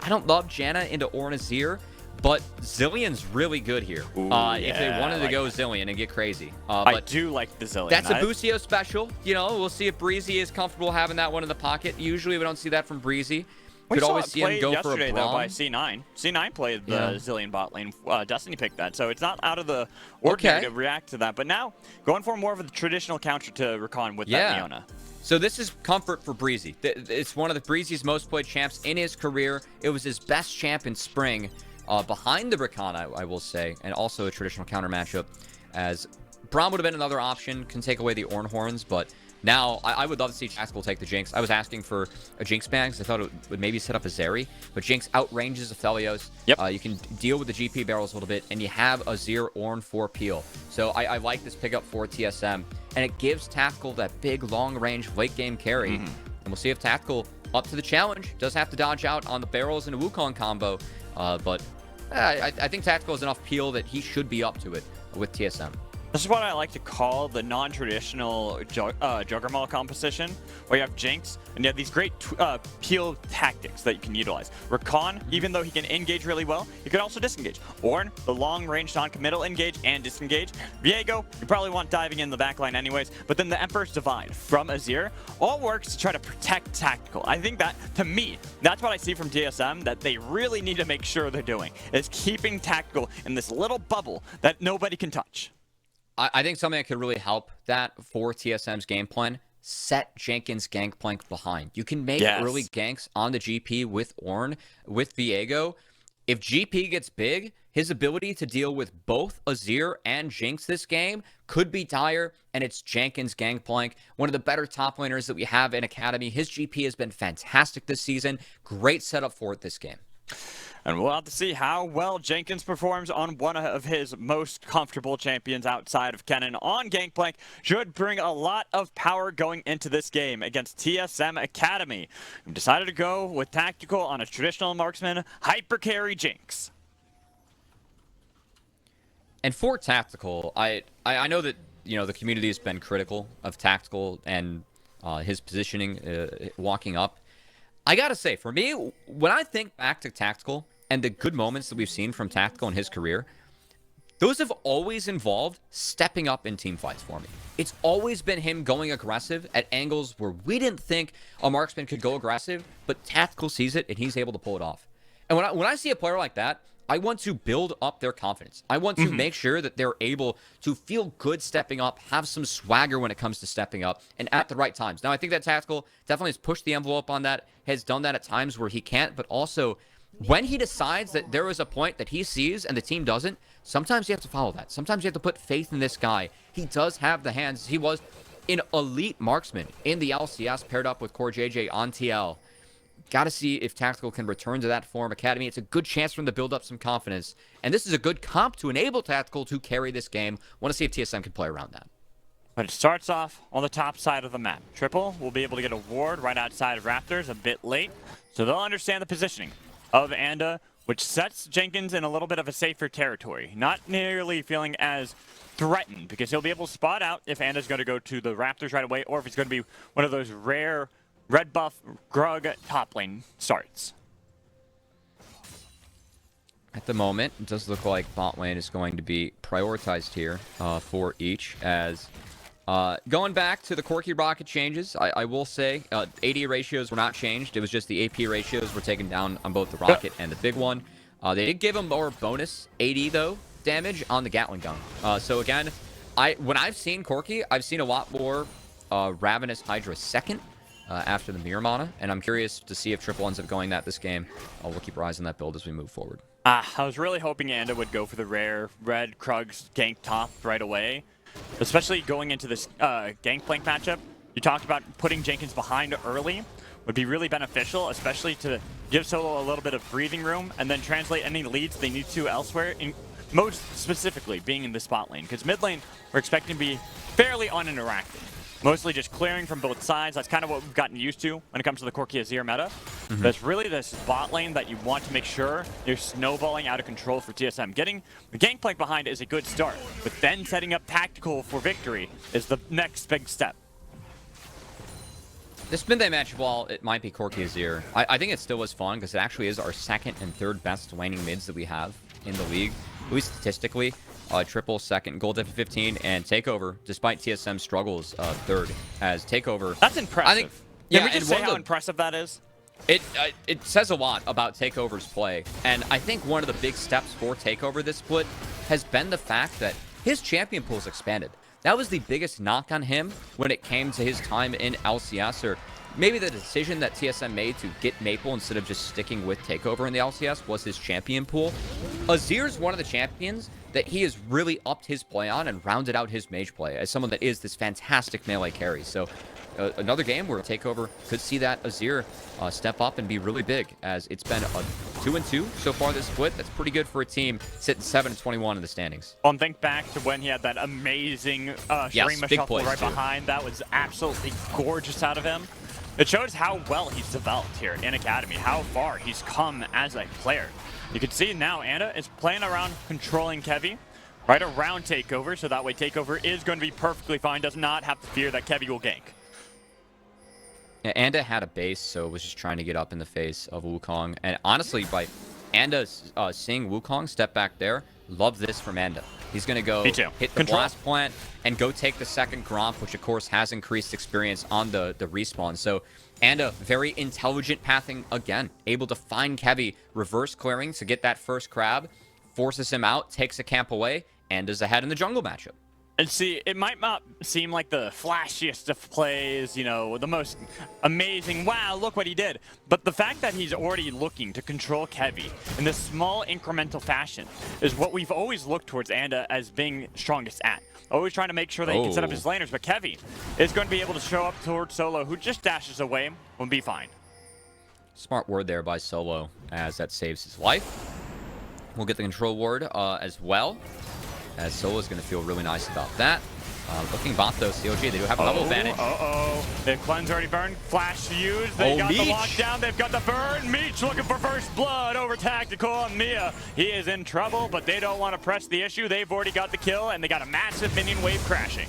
don't love Janna into Ornazir. But Zillion's really good here. If they wanted to go Zillion and get crazy. I do like the Zillion. That's a Busio special. You know, we'll see if Breezy is comfortable having that one in the pocket. Usually we don't see that from Breezy. We could saw always it see him go for a yesterday, Braum. though, by C9. C9 played the Zillion bot lane. Destiny picked that, so it's not out of the ordinary to react to that. But now, going for more of a traditional counter to Rakan with that Leona. So this is comfort for Breezy. It's one of the Breezy's most played champs in his career. It was his best champ in spring. Behind the Rakan, I will say, and also a traditional counter matchup, as Braum would have been another option, can take away the Ornn horns, but now I would love to see Tactical take the Jinx. I was asking for a Jinx ban because I thought it would maybe set up a Zeri, but Jinx outranges Aphelios. You can deal with the GP barrels a little bit, and you have a Zir Ornn for Peel. So I like this pickup for TSM, and it gives Tactical that big long-range late-game carry, and we'll see if Tactical, up to the challenge, does have to dodge out on the barrels and a Wukong combo, but I think Tactical has enough peel that he should be up to it with TSM. This is what I like to call the non-traditional Juggernaut composition, where you have Jinx, and you have these great peel tactics that you can utilize. Rakan, even though he can engage really well, he can also disengage. Ornn, the long-range non-committal engage and disengage. Viego, you probably want diving in the backline anyways, but then the Emperor's Divide from Azir all works to try to protect Tactical. I think that, to me, that's what I see from TSM that they really need to make sure they're doing, is keeping Tactical in this little bubble that nobody can touch. I think something that could really help that for TSM's game plan, set Jenkins Gangplank behind. You can make early ganks on the GP with Ornn, with Viego. If GP gets big, his ability to deal with both Azir and Jinx this game could be dire, and it's Jenkins Gangplank, one of the better top laners that we have in Academy. His GP has been fantastic this season. Great setup for it this game. And we'll have to see how well Jenkins performs on one of his most comfortable champions outside of Kennen on Gangplank. Should bring a lot of power going into this game against TSM Academy. We've decided to go with tactical on a traditional marksman, hyper carry Jinx. And for tactical, I know that the community has been critical of tactical and his positioning, walking up. I gotta say, for me, when I think back to tactical and the good moments that we've seen from tactical in his career, those have always involved stepping up in team fights for me. It's always been him going aggressive at angles where we didn't think a marksman could go aggressive, but tactical sees it and he's able to pull it off. And when I see a player like that, I want to build up their confidence. I want to make sure that they're able to feel good stepping up, have some swagger when it comes to stepping up, and at the right times. Now, I think that tactical definitely has pushed the envelope on that, has done that at times where he can't, but also when he decides that there is a point that he sees and the team doesn't, sometimes you have to follow that. Sometimes you have to put faith in this guy. He does have the hands. He was an elite marksman in the LCS paired up with Core JJ on TL. Got to see if Tactical can return to that form. Academy, it's a good chance for him to build up some confidence. And this is a good comp to enable Tactical to carry this game. Want to see if TSM can play around that. But it starts off on the top side of the map. Triple will be able to get a ward right outside of Raptors a bit late, so they'll understand the positioning of Anda, which sets Jenkins in a little bit of a safer territory. Not nearly feeling as threatened, because he'll be able to spot out if Anda's going to go to the Raptors right away, or if he's going to be one of those rare red buff Grug top lane starts. At the moment, it does look like bot lane is going to be prioritized here for each. As going back to the Corki Rocket changes, I will say AD ratios were not changed. It was just the AP ratios were taken down on both the Rocket and the big one. They did give him more bonus AD, though, damage on the Gatling gun. So again, when I've seen Corki, I've seen a lot more Ravenous Hydra second after the Mirror Mana, and I'm curious to see if Triple ends up going that this game. We'll keep our eyes on that build as we move forward. I was really hoping Anda would go for the rare red Krug's gank top right away, especially going into this Gangplank matchup. You talked about putting Jenkins behind early would be really beneficial, especially to give Solo a little bit of breathing room and then translate any leads they need to elsewhere, most specifically being in the spot lane, because mid lane we're expecting to be fairly uninteractive. Mostly just clearing from both sides. That's kind of what we've gotten used to when it comes to the Corki Azir meta. That's really this bot lane that you want to make sure you're snowballing out of control for TSM. Getting the Gangplank behind is a good start, but then setting up tactical for victory is the next big step. This mid-lane matchup, while it might be Corki Azir, I think it still was fun because it actually is our second and third best laning mids that we have in the league, at least statistically. Triple second, Gold F15, and Takeover, despite TSM's struggles, third, as Takeover. That's impressive. I think, Can we just say how impressive that is? It says a lot about Takeover's play, and I think one of the big steps for Takeover this split has been the fact that his champion pool has expanded. That was the biggest knock on him when it came to his time in LCS, or maybe the decision that TSM made to get Maple instead of just sticking with Takeover in the LCS was his champion pool. Azir's one of the champions that he has really upped his play on and rounded out his mage play as someone that is this fantastic melee carry. So another game where Takeover could see that Azir step up and be really big, as it's been a 2-2 so far this split. That's pretty good for a team sitting 7-21 in the standings. Well, and think back to when he had that amazing Shurima shuffle right behind. That was absolutely gorgeous out of him. It shows how well he's developed here in Academy, how far he's come as a player. You can see now Anda is playing around controlling Kevi right around Takeover, so that way Takeover is going to be perfectly fine, does not have to fear that Kevi will gank. Yeah, Anda had a base, so was just trying to get up in the face of Wukong. And honestly, by Anda seeing Wukong step back there, love this from Anda. He's going to go hit the blast plant and go take the second Gromp, which of course has increased experience on the respawn. So Anda, very intelligent pathing again, able to find Kevi, reverse clearing to get that first crab, forces him out, takes a camp away, and is ahead in the jungle matchup. And see, it might not seem like the flashiest of plays, you know, the most amazing, wow, look what he did. But the fact that he's already looking to control Kevy in this small incremental fashion is what we've always looked towards Anda as being strongest at. Always trying to make sure that he can set up his laners, but Kevy is going to be able to show up towards Solo, who just dashes away, will be fine. Smart word there by Solo, as that saves his life. We'll get the control ward as well, as Solo's going to feel really nice about that. Looking bot though, CLG, they do have a level advantage. The cleanse already burned. Flash used. They got Meech. the lockdown. They've got the burn. Meech looking for first blood over Tactical on Mia. He is in trouble, but they don't want to press the issue. They've already got the kill, and they got a massive minion wave crashing.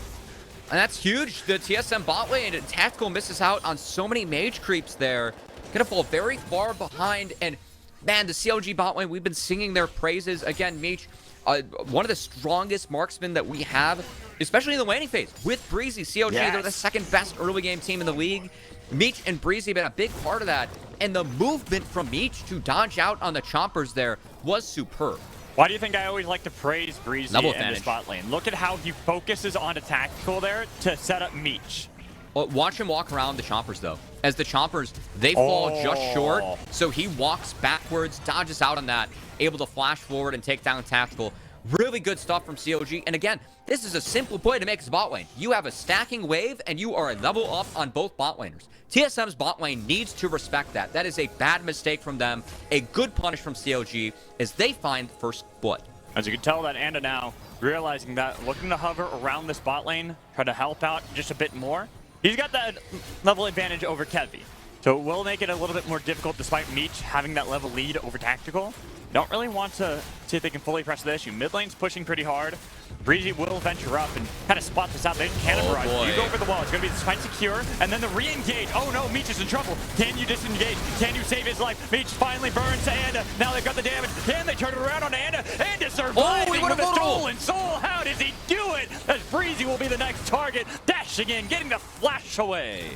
And that's huge. The TSM bot lane, and Tactical misses out on so many mage creeps there. Gonna fall very far behind, and man, the CLG bot lane, we've been singing their praises. Again, Meech, one of the strongest marksmen that we have, especially in the laning phase. With Breezy, CLG, they're the second best early game team in the league. Meech and Breezy have been a big part of that, and the movement from Meech to dodge out on the chompers there was superb. Why do you think I always like to praise Breezy Level in the advantage. spot lane? Look at how he focuses on a Tactical there to set up Meech. Well, watch him walk around the chompers, though. As the chompers, they fall just short, so he walks backwards, dodges out on that, able to flash forward and take down Tactical. Really good stuff from CLG. And again, this is a simple play to make his bot lane. You have a stacking wave, and you are a level up on both bot laners. TSM's bot lane needs to respect that. That is a bad mistake from them. A good punish from CLG as they find first blood. As you can tell, that Anda now realizing that, looking to hover around this bot lane, try to help out just a bit more. He's got that level advantage over Kevy, so it will make it a little bit more difficult despite Meech having that level lead over Tactical. Don't really want to see if they can fully press the issue. Mid lane's pushing pretty hard. Breezy will venture up and kind of spot this out. They cannon barrage. You go for the wall. It's going to be the fight secure, and then the re-engage. Oh no, Meech is in trouble. Can you disengage? Can you save his life? Meech finally burns to Anda. Now they've got the damage. Can they turn it around on Anda? Anda surviving with a stolen soul. How does he do it? As Breezy will be the next target. Dashing in, getting the flash away.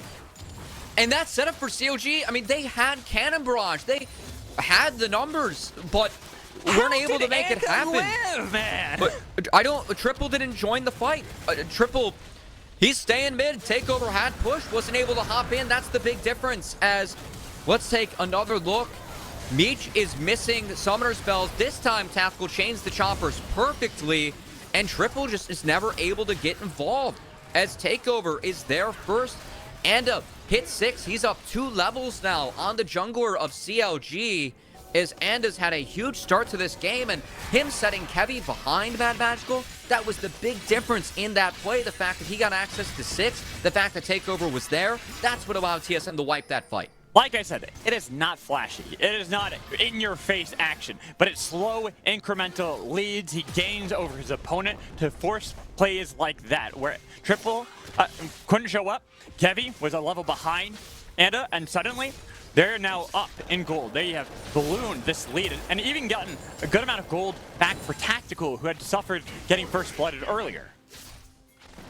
And that setup for CLG, I mean, they had cannon barrage. They had the numbers, but weren't able to make it happen. Live, man? But Triple didn't join the fight. Triple, he's staying mid. Takeover had push, wasn't able to hop in. That's the big difference. As let's take another look. Meech is missing summoner spells. This time, Tactical chains the choppers perfectly, and Triple just is never able to get involved. As Takeover is there first, and hit 6. He's up 2 levels now on the jungler of CLG. As Anda's had a huge start to this game, and him setting Kevy behind Mad Magical, that was the big difference in that play. The fact that he got access to 6, the fact that Takeover was there, that's what allowed TSM to wipe that fight. Like I said, it is not flashy. It is not in-your-face action, but it's slow, incremental leads he gains over his opponent to force plays like that, where Triple couldn't show up. Kevy was a level behind Anda, and suddenly they're now up in gold. They have ballooned this lead and even gotten a good amount of gold back for Tactical, who had suffered getting first blooded earlier.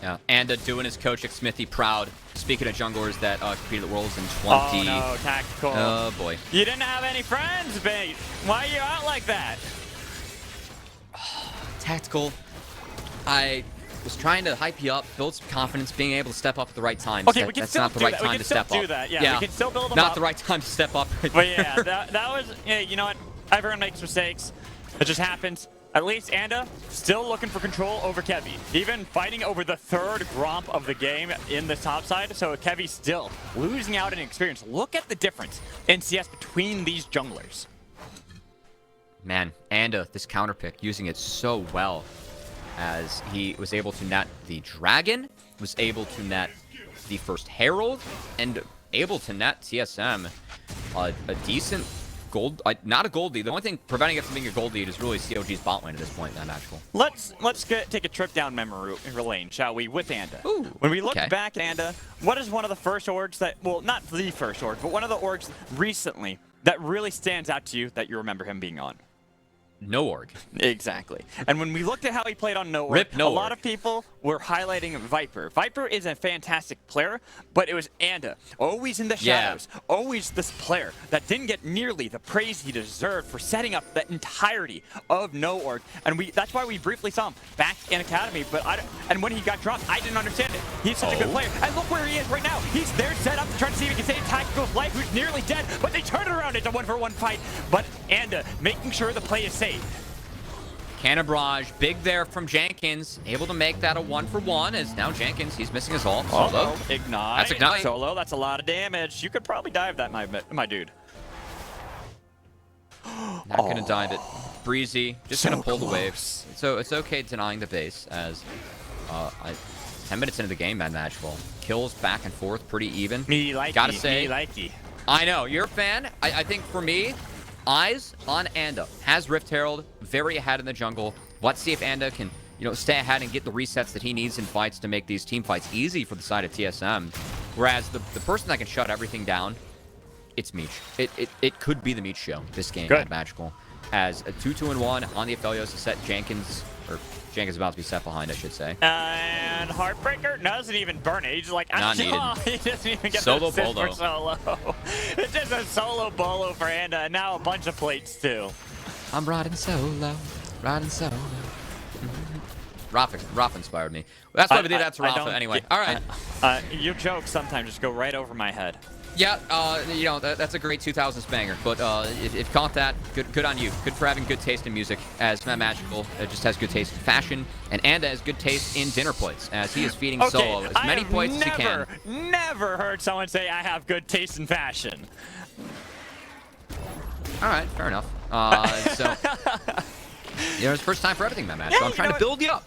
Yeah, Anda doing his coach Smithy proud. Speaking of junglers that competed at Worlds in 20. Oh no, Tactical. Oh boy. You didn't have any friends, Bait. Why are you out like that? Tactical, I was trying to hype you up, build some confidence, being able to step up at the right time. Okay, we can That's still not the do right that. We time can to still step do up. that. Yeah, we can still build them not up. the right time to step up. But yeah, that was, yeah, you know what? Everyone makes mistakes. It just happens. At least Anda still looking for control over Kevy. Even fighting over the 3rd Gromp of the game in the top side. So Kevy still losing out in experience. Look at the difference in CS between these junglers. Man, Anda, this counter pick, using it so well, as he was able to net the Dragon, was able to net the first Herald, and able to net TSM a decent gold, not a gold lead. The only thing preventing it from being a gold lead is really CLG's bot lane at this point, that magical. Let's take a trip down memory lane, shall we, with Anda. Ooh, when we look okay. back at Anda, what is one of the first orgs that, well, not the first org, but one of the orgs recently that really stands out to you that you remember him being on? no org. Exactly. And when we looked at how he played on No Org, Rip No a lot Org. of people were highlighting Viper. Viper is a fantastic player, but it was Anda, always in the shadows, always this player that didn't get nearly the praise he deserved for setting up the entirety of No Org. And that's why we briefly saw him back in Academy, but and when he got dropped, I didn't understand it. He's such a good player. And look where he is right now. He's there set up to try to see if he can save Tactical's life, who's nearly dead, but they turn it around into 1-for-1 fight. But Anda making sure the play is safe. Cannon barrage, big there from Jenkins, able to make that a 1-for-1 as now Jenkins, he's missing his ult. Solo. Ignite. That's Ignite. Solo, that's a lot of damage. You could probably dive that, my dude. Not gonna dive it. Breezy, just gonna pull the waves. So it's okay denying the base as 10 minutes into the game, Mad Magical. Kills back and forth, pretty even. Me likey, Gotta say, me likey. I know, you're a fan. I think for me, eyes on Anda. Has Rift Herald, very ahead in the jungle. Let's see if Anda can, stay ahead and get the resets that he needs in fights to make these team fights easy for the side of TSM. Whereas the person that can shut everything down, it's Meech. It could be the Meech show this game at Magical. As a 2-2-1 on the Aphelios to set Jenkins, or Jenkins about to be set behind, I should say. And Heartbreaker doesn't even burn it. He's just like, Not needed. He doesn't even get Solo the assist bolo. for Solo. It's just a solo bolo for Anda, and now a bunch of plates too. I'm riding solo, riding solo. Raph inspired me. That's why we did that to Rafa anyway. All right. Your jokes sometimes just go right over my head. Yeah, that's a great 2000s banger. But if caught that, good on you. Good for having good taste in music, as Mad Magical just has good taste in fashion, and Anda has good taste in dinner plates, as he is feeding Solo as many plates as he can. Never heard someone say I have good taste in fashion. All right, fair enough. So, it's first time for everything, Mad Magical. I'm trying to build you up.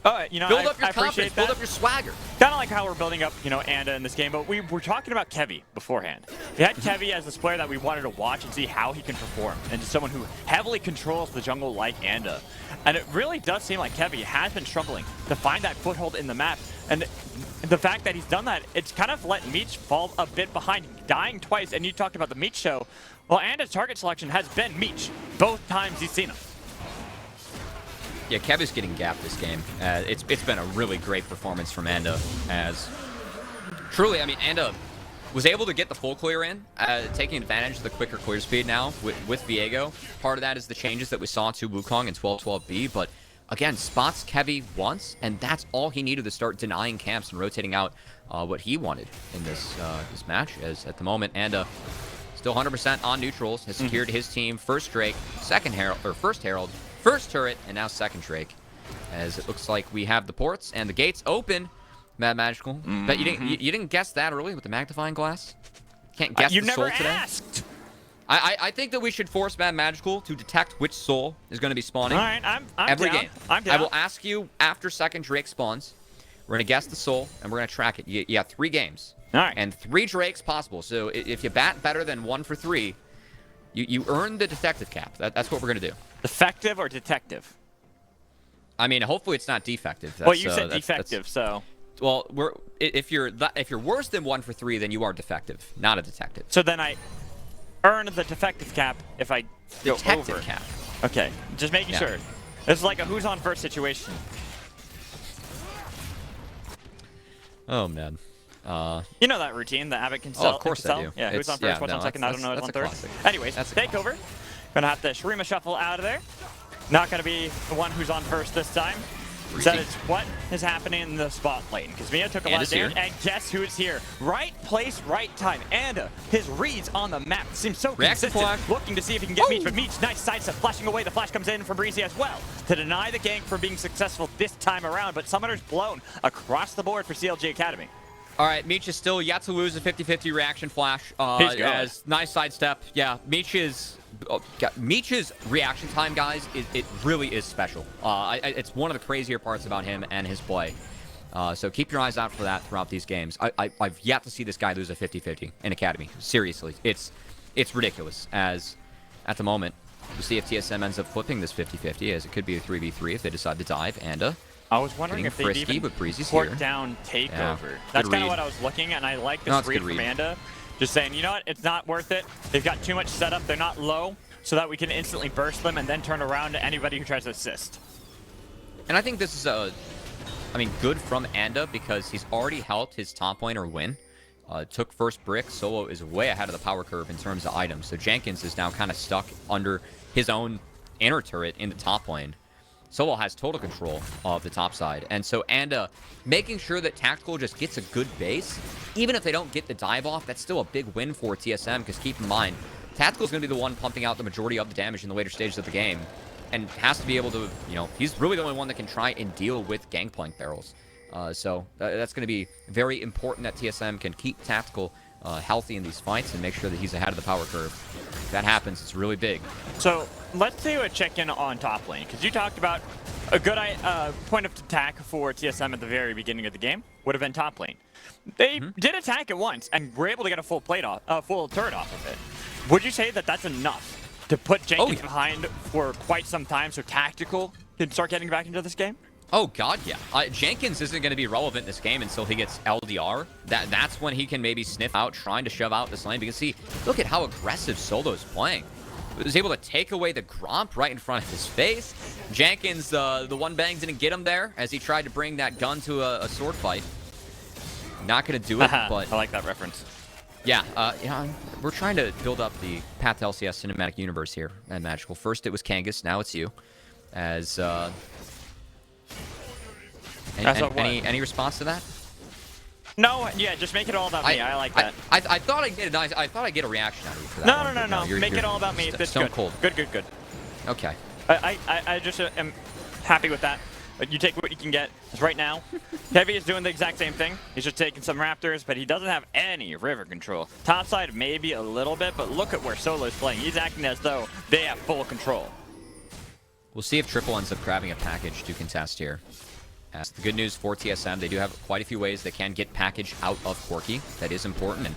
Build up your confidence, build up your swagger. Kind of like how we're building up, Anda in this game, but we were talking about Kevy beforehand. We had Kevy as this player that we wanted to watch and see how he can perform, and just someone who heavily controls the jungle like Anda. And it really does seem like Kevy has been struggling to find that foothold in the map, and the fact that he's done that, it's kind of let Meech fall a bit behind, dying twice. And you talked about the Meech show. Well, Anda's target selection has been Meech both times he's seen him. Yeah, Kev is getting gapped this game. It's been a really great performance from Anda, as truly, Anda was able to get the full clear in, taking advantage of the quicker clear speed now with Viego. Part of that is the changes that we saw to Wukong in 12-12B, but again, spots Kevy once, and that's all he needed to start denying camps and rotating out what he wanted in this match, as at the moment, Anda still 100% on neutrals, has secured his team first Drake, first Herald, first turret, and now second Drake. As it looks like we have the ports and the gates open. Mad Magical. Bet you didn't guess that early with the magnifying glass. Can't guess you the never soul today. asked. I think that we should force Mad Magical to detect which soul is going to be spawning. All right, I'm every down. game. I'm down. I will ask you after second Drake spawns. We're going to guess the soul and we're going to track it. You have 3 games. All right. And 3 Drakes possible. So if you bat better than 1 for 3, you earn the detective cap. That's what we're going to do. Defective or detective? Hopefully it's not defective. Well, you said defective, so. Well, if you're worse than 1 for 3, then you are defective, not a detective. So then I earn the defective cap if I go Detective over. cap. Okay, just making sure. This is like a who's on first situation. Oh man. You know that routine that Abbott can sell? Of course I do. Yeah, who's on first, what's on second, I don't know what's on third. Anyways, take over. Gonna have to Shurima shuffle out of there. Not gonna be the one who's on first this time. So that is what is happening in the spot lane. Because Mia took a lot of damage, and guess who is here? Right place, right time. Anda, his reads on the map seem so consistent. Looking to see if he can get Meech, but Meech, nice sidestep, flashing away. The flash comes in from Breezy as well to deny the gank from being successful this time around. But Summoner's blown across the board for CLG Academy. All right, Meech is still yet to lose a 50-50 reaction flash. As nice sidestep. Yeah, Meech's reaction time, guys, it really is special. It's one of the crazier parts about him and his play. So keep your eyes out for that throughout these games. I've yet to see this guy lose a 50-50 in Academy. Seriously, it's ridiculous. As at the moment, we'll see if TSM ends up flipping this 50-50, as it could be a 3v3 if they decide to dive. Anda. I was wondering if they'd even port down takeover. Yeah, that's kind of what I was looking at, and I like this read from Anda. Just saying, you know what, it's not worth it. They've got too much setup. They're not low. so that we can instantly burst them and then turn around to anybody who tries to assist. And I think this is good from Anda because he's already helped his top laner win. Took first brick. Solo is way ahead of the power curve in terms of items. So Jenkins is now kind of stuck under his own inner turret in the top lane. Solo has total control of the top side. And so Anda making sure that Tactical just gets a good base. Even if they don't get the dive off, that's still a big win for TSM because keep in mind, Tactical's going to be the one pumping out the majority of the damage in the later stages of the game. And has to be able to, he's really the only one that can try and deal with Gangplank barrels. So that's going to be very important that TSM can keep Tactical healthy in these fights and make sure that he's ahead of the power curve. If that happens, it's really big. So let's do a check-in on top lane, because you talked about a good point of attack for TSM at the very beginning of the game would have been top lane. They did attack it once and were able to get a full turret off of it. Would you say that that's enough to put Jenkins behind for quite some time so Tactical can start getting back into this game? Oh, God, yeah. Jenkins isn't going to be relevant in this game until he gets LDR. That's when he can maybe sniff out, trying to shove out this lane. Because, see, look at how aggressive Solo's playing. He was able to take away the Gromp right in front of his face. Jenkins, the one bang didn't get him there as he tried to bring that gun to a sword fight. Not going to do it, but... I like that reference. Yeah, we're trying to build up the Path to LCS cinematic universe here at Magical. First it was Kangas, now it's you. As, any response to that? No, yeah, just make it all about me. I like that. I thought I'd get a reaction out of you for that. No. Make it all about me. That's good. Cold. Good. Okay. I just am happy with that. You take what you can get. Right now, Heavy is doing the exact same thing. He's just taking some Raptors, but he doesn't have any river control. Topside maybe a little bit, but look at where Solo's playing. He's acting as though they have full control. We'll see if Triple ends up grabbing a package to contest here. As the good news for TSM, they do have quite a few ways they can get package out of Corki. That is important, and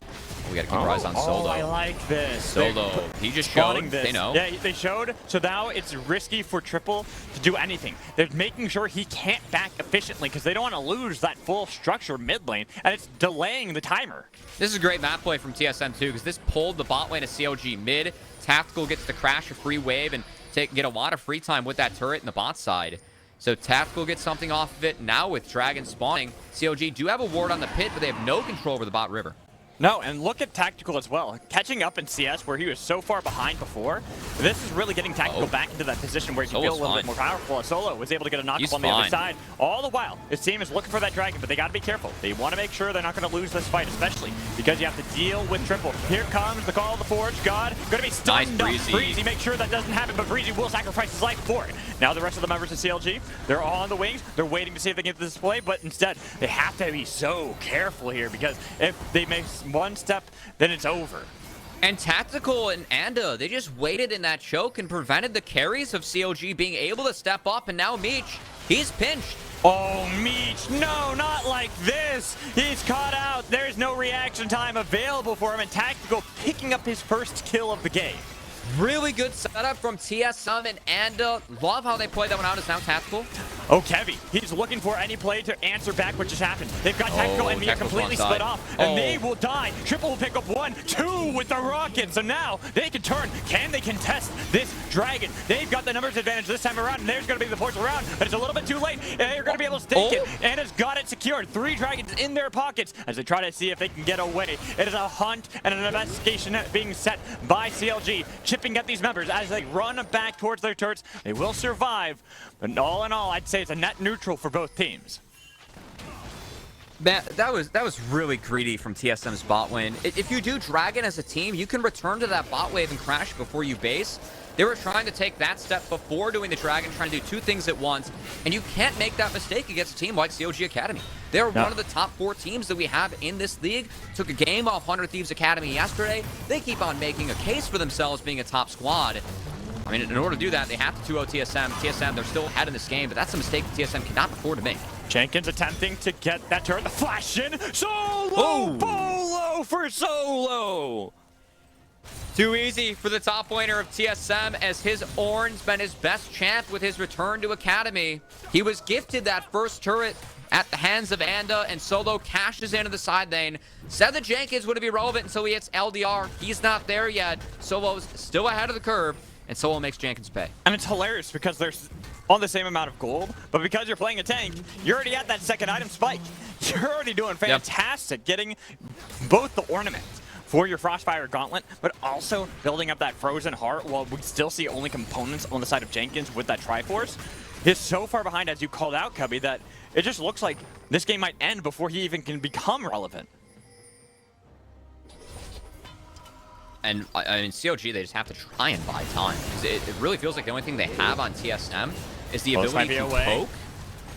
we got to keep our eyes on Solo. Oh, I like this. Solo, he just showed. They know. Yeah, they showed. So now it's risky for Triple to do anything. They're making sure he can't back efficiently because they don't want to lose that full structure mid lane, and it's delaying the timer. This is a great map play from TSM too, because this pulled the bot lane of CLG mid. Tactical gets to crash a free wave and get a lot of free time with that turret in the bot side. So Tactical gets something off of it. Now with Dragon spawning, CLG do have a ward on the pit, but they have no control over the bot river. No, and look at Tactical as well. Catching up in CS where he was so far behind before, this is really getting Tactical back into that position where he can feel a little bit more powerful. Solo was able to get a knock up on the other side. All the while, his team is looking for that Dragon, but they got to be careful. They want to make sure they're not going to lose this fight, especially because you have to deal with Triple. Here comes the call of the Forge God. Going to be stunned up. Breezy, make sure that doesn't happen, but Breezy will sacrifice his life for it. Now the rest of the members of CLG, they're all on the wings. They're waiting to see if they can get this play, but instead, they have to be so careful here because if they make one step, then it's over. And Tactical and Anda, they just waited in that choke and prevented the carries of CLG being able to step up, and now Meech, he's pinched. Oh, Meech, no, not like this. He's caught out. There's no reaction time available for him, and Tactical picking up his first kill of the game. Really good setup from TSM and Anda. Love how they play that one out as now Tactical. Oh, Kevy, he's looking for any play to answer back what just happened. They've got Tactical and Mia completely split off, and they will die. Triple will pick up 1, 2 with the rocket, so now they can turn. Can they contest this Dragon? They've got the numbers advantage this time around, and there's going to be the portal round, but it's a little bit too late. They're going to be able to stake it. Anna's got it secured. 3 Dragons in their pockets as they try to see if they can get away. It is a hunt and an investigation being set by CLG. Chipping at these members as they run back towards their turrets. They will survive, but all in all, I'd say it's a net neutral for both teams. Man, that was really greedy from TSM's bot lane. If you do Dragon as a team, you can return to that bot wave and crash before you base. They were trying to take that step before doing the Dragon, trying to do 2 things at once, and you can't make that mistake against a team like CLG Academy. They're one of the top 4 teams that we have in this league. Took a game off 100 Thieves Academy yesterday. They keep on making a case for themselves being a top squad. I mean, in order to do that, they have to 2-0 TSM. TSM, they're still ahead in this game, but that's a mistake that TSM cannot afford to make. Jenkins attempting to get that turret, the flash in. Solo! Bolo for Solo! Too easy for the top laner of TSM as his Ornn's been his best champ with his return to Academy. He was gifted that first turret at the hands of Anda, and Solo cashes into the side lane. Said that Jenkins wouldn't be relevant until he hits LDR. He's not there yet. Solo's still ahead of the curve. and Solo makes Jenkins pay. And it's hilarious because they're on the same amount of gold, but because you're playing a tank, you're already at that second item spike. You're already doing fantastic, getting both the ornaments for your Frostfire Gauntlet, but also building up that Frozen Heart while we still see only components on the side of Jenkins with that Triforce. He's so far behind, as you called out, Cubby, that it just looks like this game might end before he even can become relevant. And I mean, CLG, they just have to try and buy time. Because it really feels like the only thing they have on TSM is the ability to poke.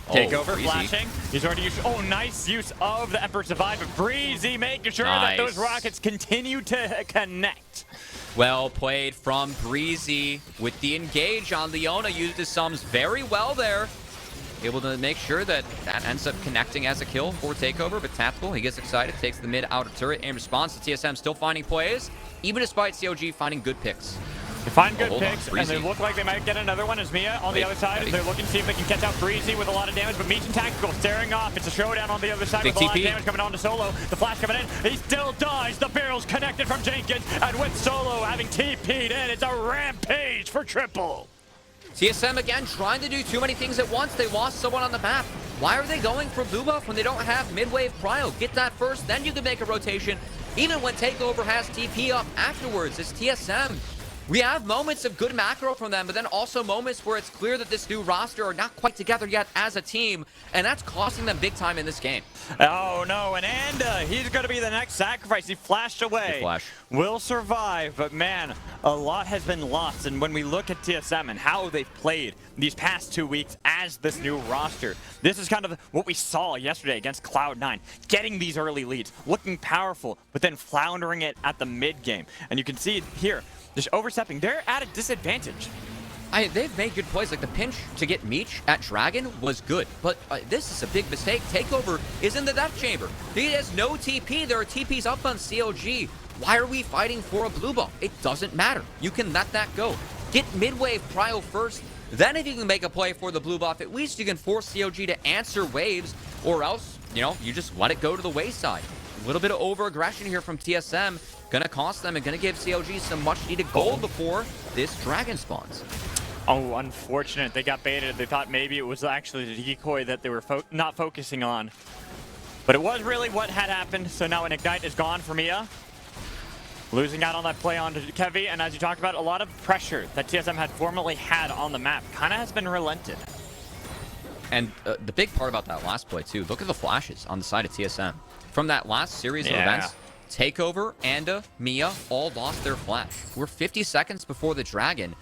Takeover, Breezy. flashing. He's already used. Oh, nice use of the Emperor Survive. But Breezy making sure that those rockets continue to connect. Well played from Breezy with the engage on Leona. Used his sums very well there. Able to make sure that that ends up connecting as a kill for Takeover. But Tactical, he gets excited, takes the mid outer turret in response to TSM still finding plays, even despite CLG finding good picks. They find good picks, and they look like they might get another one as Mia on the other side. They're looking to see if they can catch out Breezy with a lot of damage, but Meech and Tactical staring off. It's a showdown on the other side with a lot of damage coming on to Solo. The flash coming in. He still dies. The barrel's connected from Jenkins, and with Solo having TP'd in, it's a rampage for Triple. TSM again trying to do too many things at once. They lost someone on the map. Why are they going for blue buff when they don't have mid-wave prio? Get that first, then you can make a rotation. Even when Takeover has TP up afterwards, it's TSM. We have moments of good macro from them, but then also moments where it's clear that this new roster are not quite together yet as a team, and that's costing them big time in this game. Oh no, and Anda, he's going to be the next sacrifice. He flashed away. Good flash. Will survive, but man, a lot has been lost. And when we look at TSM and how they've played these past 2 weeks as this new roster, this is kind of what we saw yesterday against Cloud9. Getting these early leads, looking powerful, but then floundering it at the mid game. And you can see it here. Just overstepping, they're at a disadvantage. They've made good plays, like the pinch to get Meech at Dragon was good, but this is a big mistake. Takeover is in the death chamber. He has no TP. There are TPs up on CLG. Why are we fighting for a blue buff? It doesn't matter. You can let that go. Get mid-wave prio first. Then if you can make a play for the blue buff, at least you can force CLG to answer waves, or else, you know, you just let it go to the wayside. A little bit of over-aggression here from TSM. Gonna cost them and gonna give CLG some much-needed gold before this dragon spawns. Oh, unfortunate. They got baited. They thought maybe it was actually the decoy that they were not focusing on. But it was really what had happened. So now an Ignite is gone for Mia. Losing out on that play on Kevy. And as you talked about, a lot of pressure that TSM had formerly had on the map kind of has been relented. And the big part about that last play, too, look at the flashes on the side of TSM. From that last series of events, Takeover, Anda, Mia all lost their flash. We're 50 seconds before the Dragon.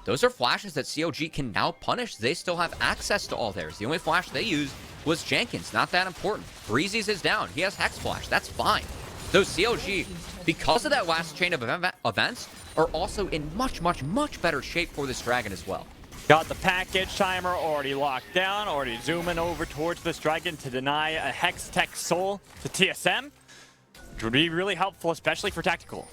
Those are flashes that CLG can now punish. They still have access to all theirs. The only flash they used was Jenkins. Not that important. Breezy's is down. He has Hex Flash. That's fine. Those CLG, because of that last chain of events, are also in much, much, much better shape for this Dragon as well. Got the package timer already locked down, already zooming over towards this Dragon to deny a Hex Tech Soul to TSM. Which would be really helpful, especially for Tactical.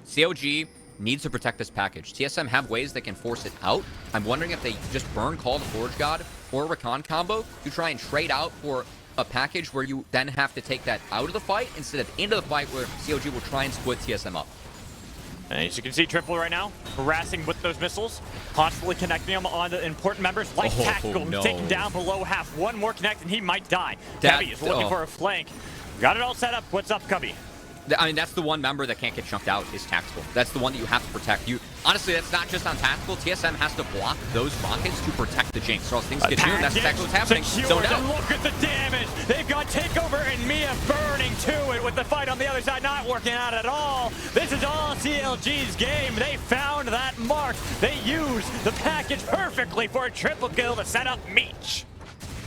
CLG needs to protect this package. TSM have ways they can force it out. I'm wondering if they just burn Call the Forge God or a Recon combo to try and trade out for a package where you then have to take that out of the fight instead of into the fight where CLG will try and split TSM up. And as you can see, Triple right now, harassing with those missiles, constantly connecting them on the important members like Tactical, who's taken down below half. One more connect and he might die. Cubby is looking for a flank. Got it all set up. What's up, Cubby? I mean, that's the one member that can't get chunked out is Tactical. That's the one that you have to protect. Honestly, that's not just on Tactical. TSM has to block those rockets to protect the Jinx, or else things get through, and that's exactly what's happening. So look at the damage. They've got Takeover and Mia burning to it with the fight on the other side not working out at all. This is all CLG's game. They found that mark. They used the package perfectly for a triple kill to set up Meech.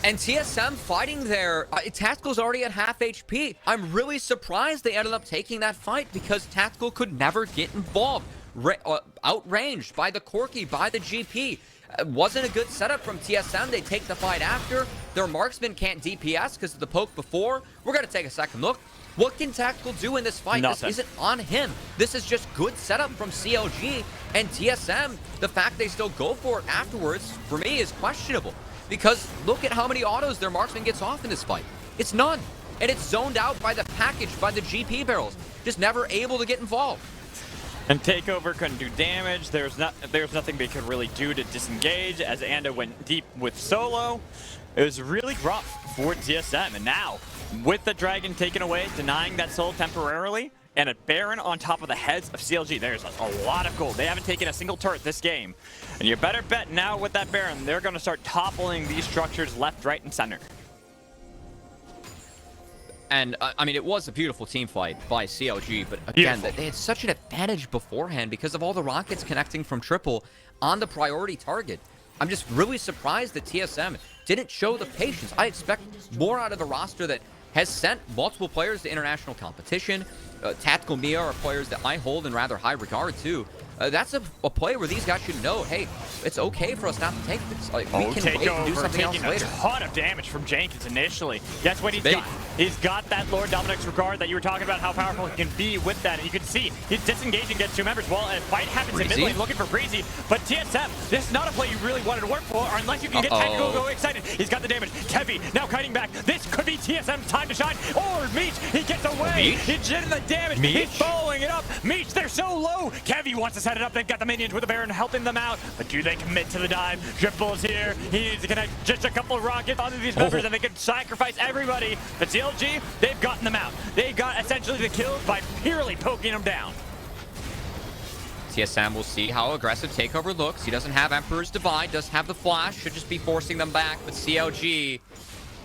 And TSM fighting there, Tactical's already at half HP. I'm really surprised they ended up taking that fight because Tactical could never get involved. Outranged by the Corki, by the GP. Wasn't a good setup from TSM. They take the fight after. Their marksman can't DPS because of the poke before. We're going to take a second look. What can Tactical do in this fight? Nothing. This isn't on him. This is just good setup from CLG and TSM. The fact they still go for it afterwards, for me, is questionable. Because look at how many autos their marksman gets off in this fight. It's none. And it's zoned out by the package, by the GP barrels. Just never able to get involved. And Takeover couldn't do damage. There's nothing they could really do to disengage as Anda went deep with Solo. It was really rough for TSM. And now, with the Dragon taken away, denying that soul temporarily, and a Baron on top of the heads of CLG, there's a lot of gold. They haven't taken a single turret this game. And you better bet now with that Baron, they're going to start toppling these structures left, right, and center. And, I mean, it was a beautiful team fight by CLG, but again, they had such an advantage beforehand because of all the rockets connecting from triple on the priority target. I'm just really surprised that TSM didn't show the patience. I expect more out of a roster that has sent multiple players to international competition. Tactical Mia are players that I hold in rather high regard, too. That's a play where these guys should know, hey, it's okay for us not to take this. Like, we can wait and do something else later. A ton of damage from Jenkins initially. Guess what he's got? He's got that Lord Dominic's regard that you were talking about, how powerful he can be with that. And you can see he's disengaging against two members. Well, a fight happens in mid lane looking for Breezy. But TSM, this is not a play you really wanted to work for, or unless you can get Tactical go excited. He's got the damage. Kevi now kiting back. This could be TSM's time to shine. Or Meech, he gets away. He's getting the damage. He's following it up. Meech, they're so low. Kevi wants to set it up. They've got the minions with the Baron helping them out. But do they commit to the dive? Tripple's here. He needs to connect just a couple of rockets onto these members and they can sacrifice everybody. But CLG, they've gotten them out. They got essentially the kills by purely poking them down. TSM will see how aggressive Takeover looks. He doesn't have Emperor's Divide, does have the Flash, should just be forcing them back. But CLG,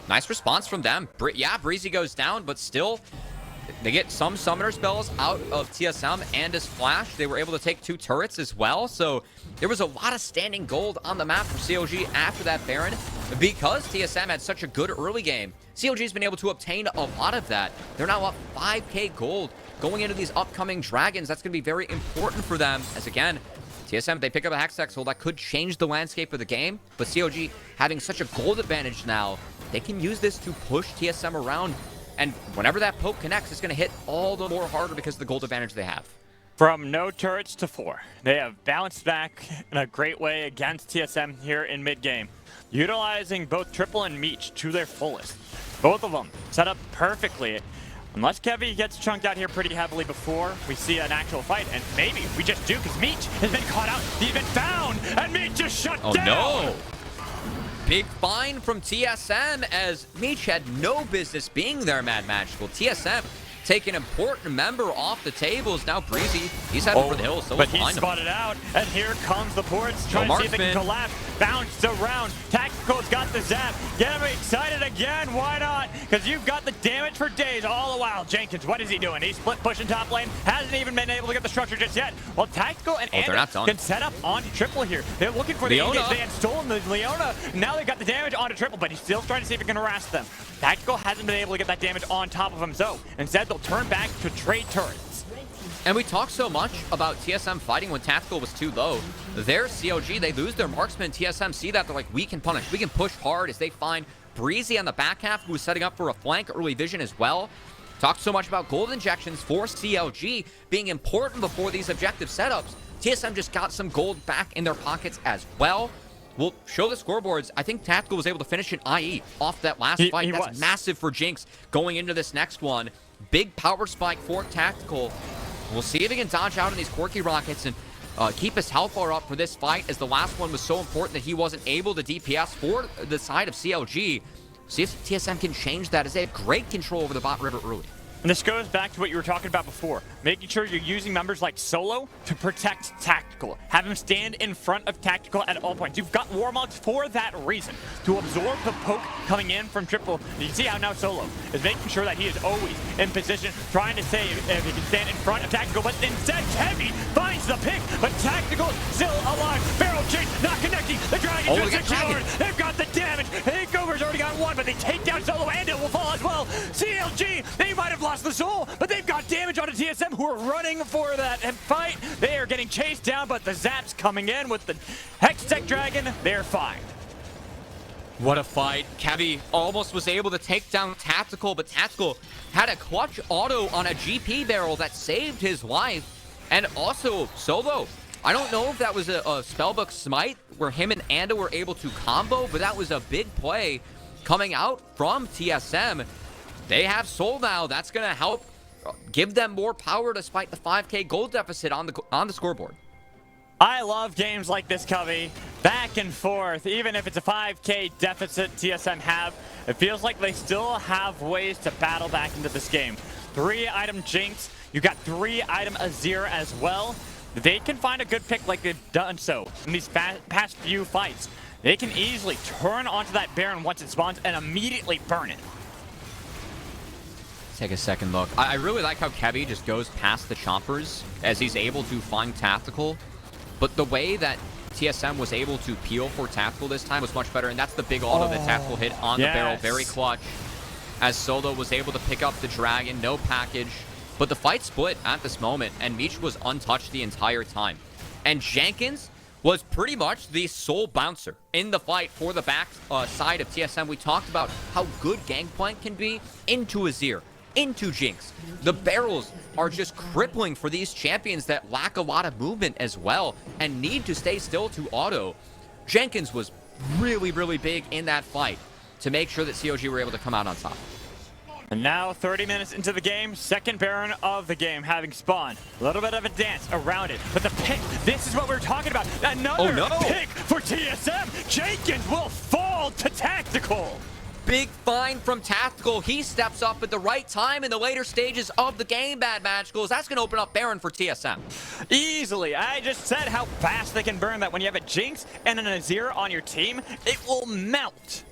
nice response from them. Yeah, Breezy goes down, but still, they get some summoner spells out of TSM and his Flash. They were able to take 2 turrets as well. So there was a lot of standing gold on the map for CLG after that Baron. Because TSM had such a good early game, CLG's been able to obtain a lot of that. They're now up 5k gold going into these upcoming Dragons. That's going to be very important for them. As again, TSM, they pick up a Hextech Soul that could change the landscape of the game. But CLG having such a gold advantage now, they can use this to push TSM around. And whenever that poke connects, it's going to hit all the more harder because of the gold advantage they have. From no turrets to 4. They have bounced back in a great way against TSM here in mid-game, utilizing both Triple and Meech to their fullest. Both of them set up perfectly. Unless Kevi gets chunked out here pretty heavily before we see an actual fight, and maybe we just do because Meech has been caught out. He's been found, and Meech just shut down. Oh, no. Big fine from TSM as Meech had no business being there, Mad Magical. TSM take an important member off the tables. Now Breezy, he's heading for the hill, so but he's spotted out, and here comes the ports, trying to see if they can collapse. Bounced around. Tactical's got the zap. Get him excited again. Why not? Because you've got the damage for days all the while. Jenkins, what is he doing? He's split pushing top lane. Hasn't even been able to get the structure just yet. Well, Tactical and Anda can set up onto Triple here. They're looking for the engage. They had stolen the Leona. Now they've got the damage onto Triple, but he's still trying to see if he can harass them. Tactical hasn't been able to get that damage on top of him, so instead they'll turn back to trade turrets. And we talked so much about TSM fighting when Tactical was too low. Their CLG, they lose their marksman. TSM see that. They're like, we can punish. We can push hard as they find Breezy on the back half, who was setting up for a flank early vision as well. Talked so much about gold injections for CLG being important before these objective setups. TSM just got some gold back in their pockets as well. We'll show the scoreboards. I think Tactical was able to finish an IE off that last fight. That's massive for Jinx going into this next one. Big power spike for Tactical. We'll see if he can dodge out on these quirky rockets and keep his health bar up for this fight, as the last one was so important that he wasn't able to DPS for the side of CLG. See if TSM can change that, as they have great control over the bot river early. And this goes back to what you were talking about before, making sure you're using members like Solo to protect Tactical. Have him stand in front of Tactical at all points. You've got Warmogs for that reason, to absorb the poke coming in from Triple. You can see how now Solo is making sure that he is always in position, trying to save if he can stand in front of Tactical, but instead Kevi finds the pick, but Tactical still alive. Barrel chase, not connecting. The Dragon just secured. They've got the damage. Takeover's already got one, but they take down Solo and it will fall as well. CLG, they might have lost the soul, but they've got damage onto TSM, who are running for that fight. They are getting chased down, but the zap's coming in with the Hextech Dragon. They're fine. What a fight. Kevi almost was able to take down Tactical, but Tactical had a clutch auto on a GP barrel that saved his life. And also, Solo, I don't know if that was a spellbook smite where him and Anda were able to combo, but that was a big play coming out from TSM. They have soul now. That's going to help give them more power despite the 5K gold deficit on the scoreboard. I love games like this, Covey. Back and forth, even if it's a 5K deficit TSM have, it feels like they still have ways to battle back into this game. 3-item Jinx, you got 3-item Azir as well. They can find a good pick like they've done so in these past few fights. They can easily turn onto that Baron once it spawns and immediately burn it. Take a second look. I really like how Kevy just goes past the chompers as he's able to find Tactical. But the way that TSM was able to peel for Tactical this time was much better, and that's the big auto that Tactical hit on the barrel. Very clutch. As Solo was able to pick up the Dragon, no package. But the fight split at this moment, and Meech was untouched the entire time. And Jenkins was pretty much the sole bouncer in the fight for the back side of TSM. We talked about how good Gangplank can be into Azir, into Jinx. The barrels are just crippling for these champions that lack a lot of movement as well and need to stay still to auto. Jenkins was really, really big in that fight to make sure that CLG were able to come out on top. And now 30 minutes into the game, second Baron of the game having spawned. A little bit of a dance around it, but the pick, this is what we're talking about. Another pick for TSM. Jenkins will fall to Tactical. Big find from Tactical. He steps up at the right time in the later stages of the game, Bad Magicals. That's going to open up Baron for TSM. Easily. I just said how fast they can burn that. When you have a Jinx and an Azir on your team, it will melt.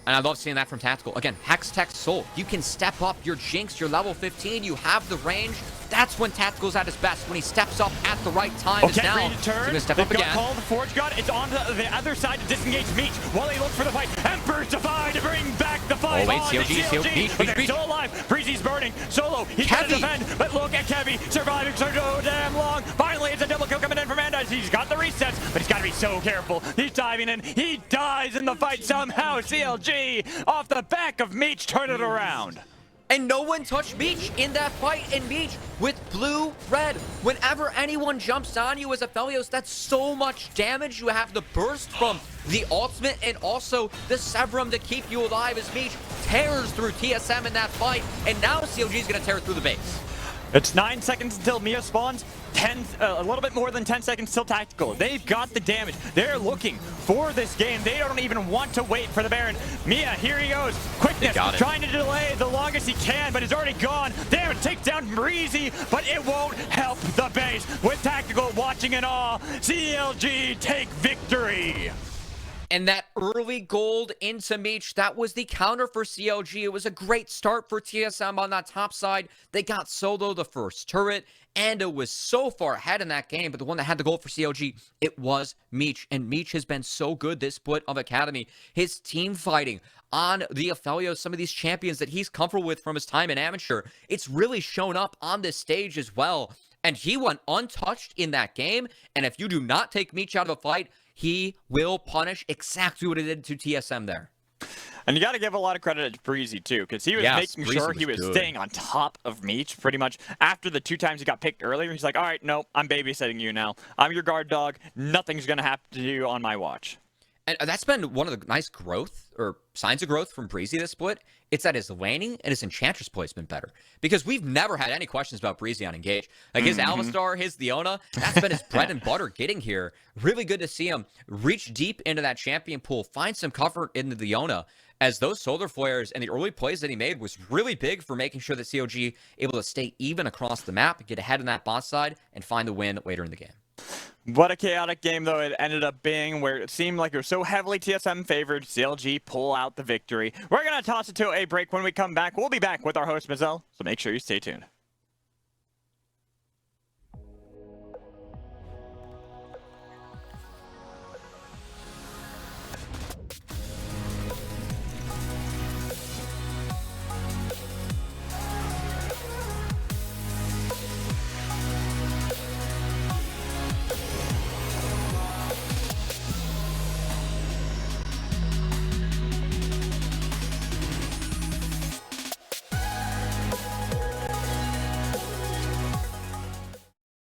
And I love seeing that from Tactical. Again, Hex Tech Soul. You can step up your Jinx, your level 15. You have the range. That's when Tactical's at his best, when he steps up at the right time. Okay, now, ready to turn. he's going to step They've up again. got call the Forge God. It's on the other side to disengage Meech while he looks for the fight. Emperor's Defy to bring back the fight. Oh, wait, on CLG, but they're still alive. Breezy's burning. Solo, he's got to defend. But look at Kevy surviving so damn long. Finally, it's a double kill coming in from Andaz. He's got the resets, but he's got to be so careful. He's diving in. He dies in the fight somehow. CLG off the back of Meech, turn it around. And no one touched Meech in that fight. And Meech with blue, red. Whenever anyone jumps on you as a Aphelios, that's so much damage. You have the burst from the ultimate and also the Severum to keep you alive as Meech tears through TSM in that fight. And now CLG is going to tear through the base. It's 9 seconds until Mia spawns. A little bit more than 10 seconds till Tactical. They've got the damage. They're looking for this game. They don't even want to wait for the Baron. Mia, here he goes. Quickness, trying to delay the longest he can, but it's already gone. Damn, it takes down Breezy, but it won't help the base. With Tactical watching in awe, CLG take victory. And that early gold into Meech, that was the counter for CLG. It was a great start for TSM on that top side. They got Solo the first turret, and it was so far ahead in that game. But the one that had the gold for CLG, it was Meech. And Meech has been so good this split of Academy. His team fighting on the Aphelios, some of these champions that he's comfortable with from his time in Amateur, it's really shown up on this stage as well. And he went untouched in that game. And if you do not take Meech out of the fight, he will punish exactly what he did to TSM there. And you got to give a lot of credit to Breezy, too, because he was making sure he was staying on top of Meech pretty much. After the 2 times he got picked earlier, he's like, all right, no, I'm babysitting you now. I'm your guard dog. Nothing's going to happen to you on my watch. And that's been one of the nice growth or signs of growth from Breezy this split. It's that his laning and his Enchantress play has been better. Because we've never had any questions about Breezy on Engage. Like his Alistar, his Leona, that's been his bread and butter getting here. Really good to see him reach deep into that champion pool, find some comfort in the Leona, as those solar flares and the early plays that he made was really big for making sure that CLG able to stay even across the map, get ahead on that bot side, and find the win later in the game. What a chaotic game, though, it ended up being, where it seemed like it was so heavily TSM favored. CLG pull out the victory. We're going to toss it to a break. When we come back, we'll be back with our host, Mazel, so make sure you stay tuned.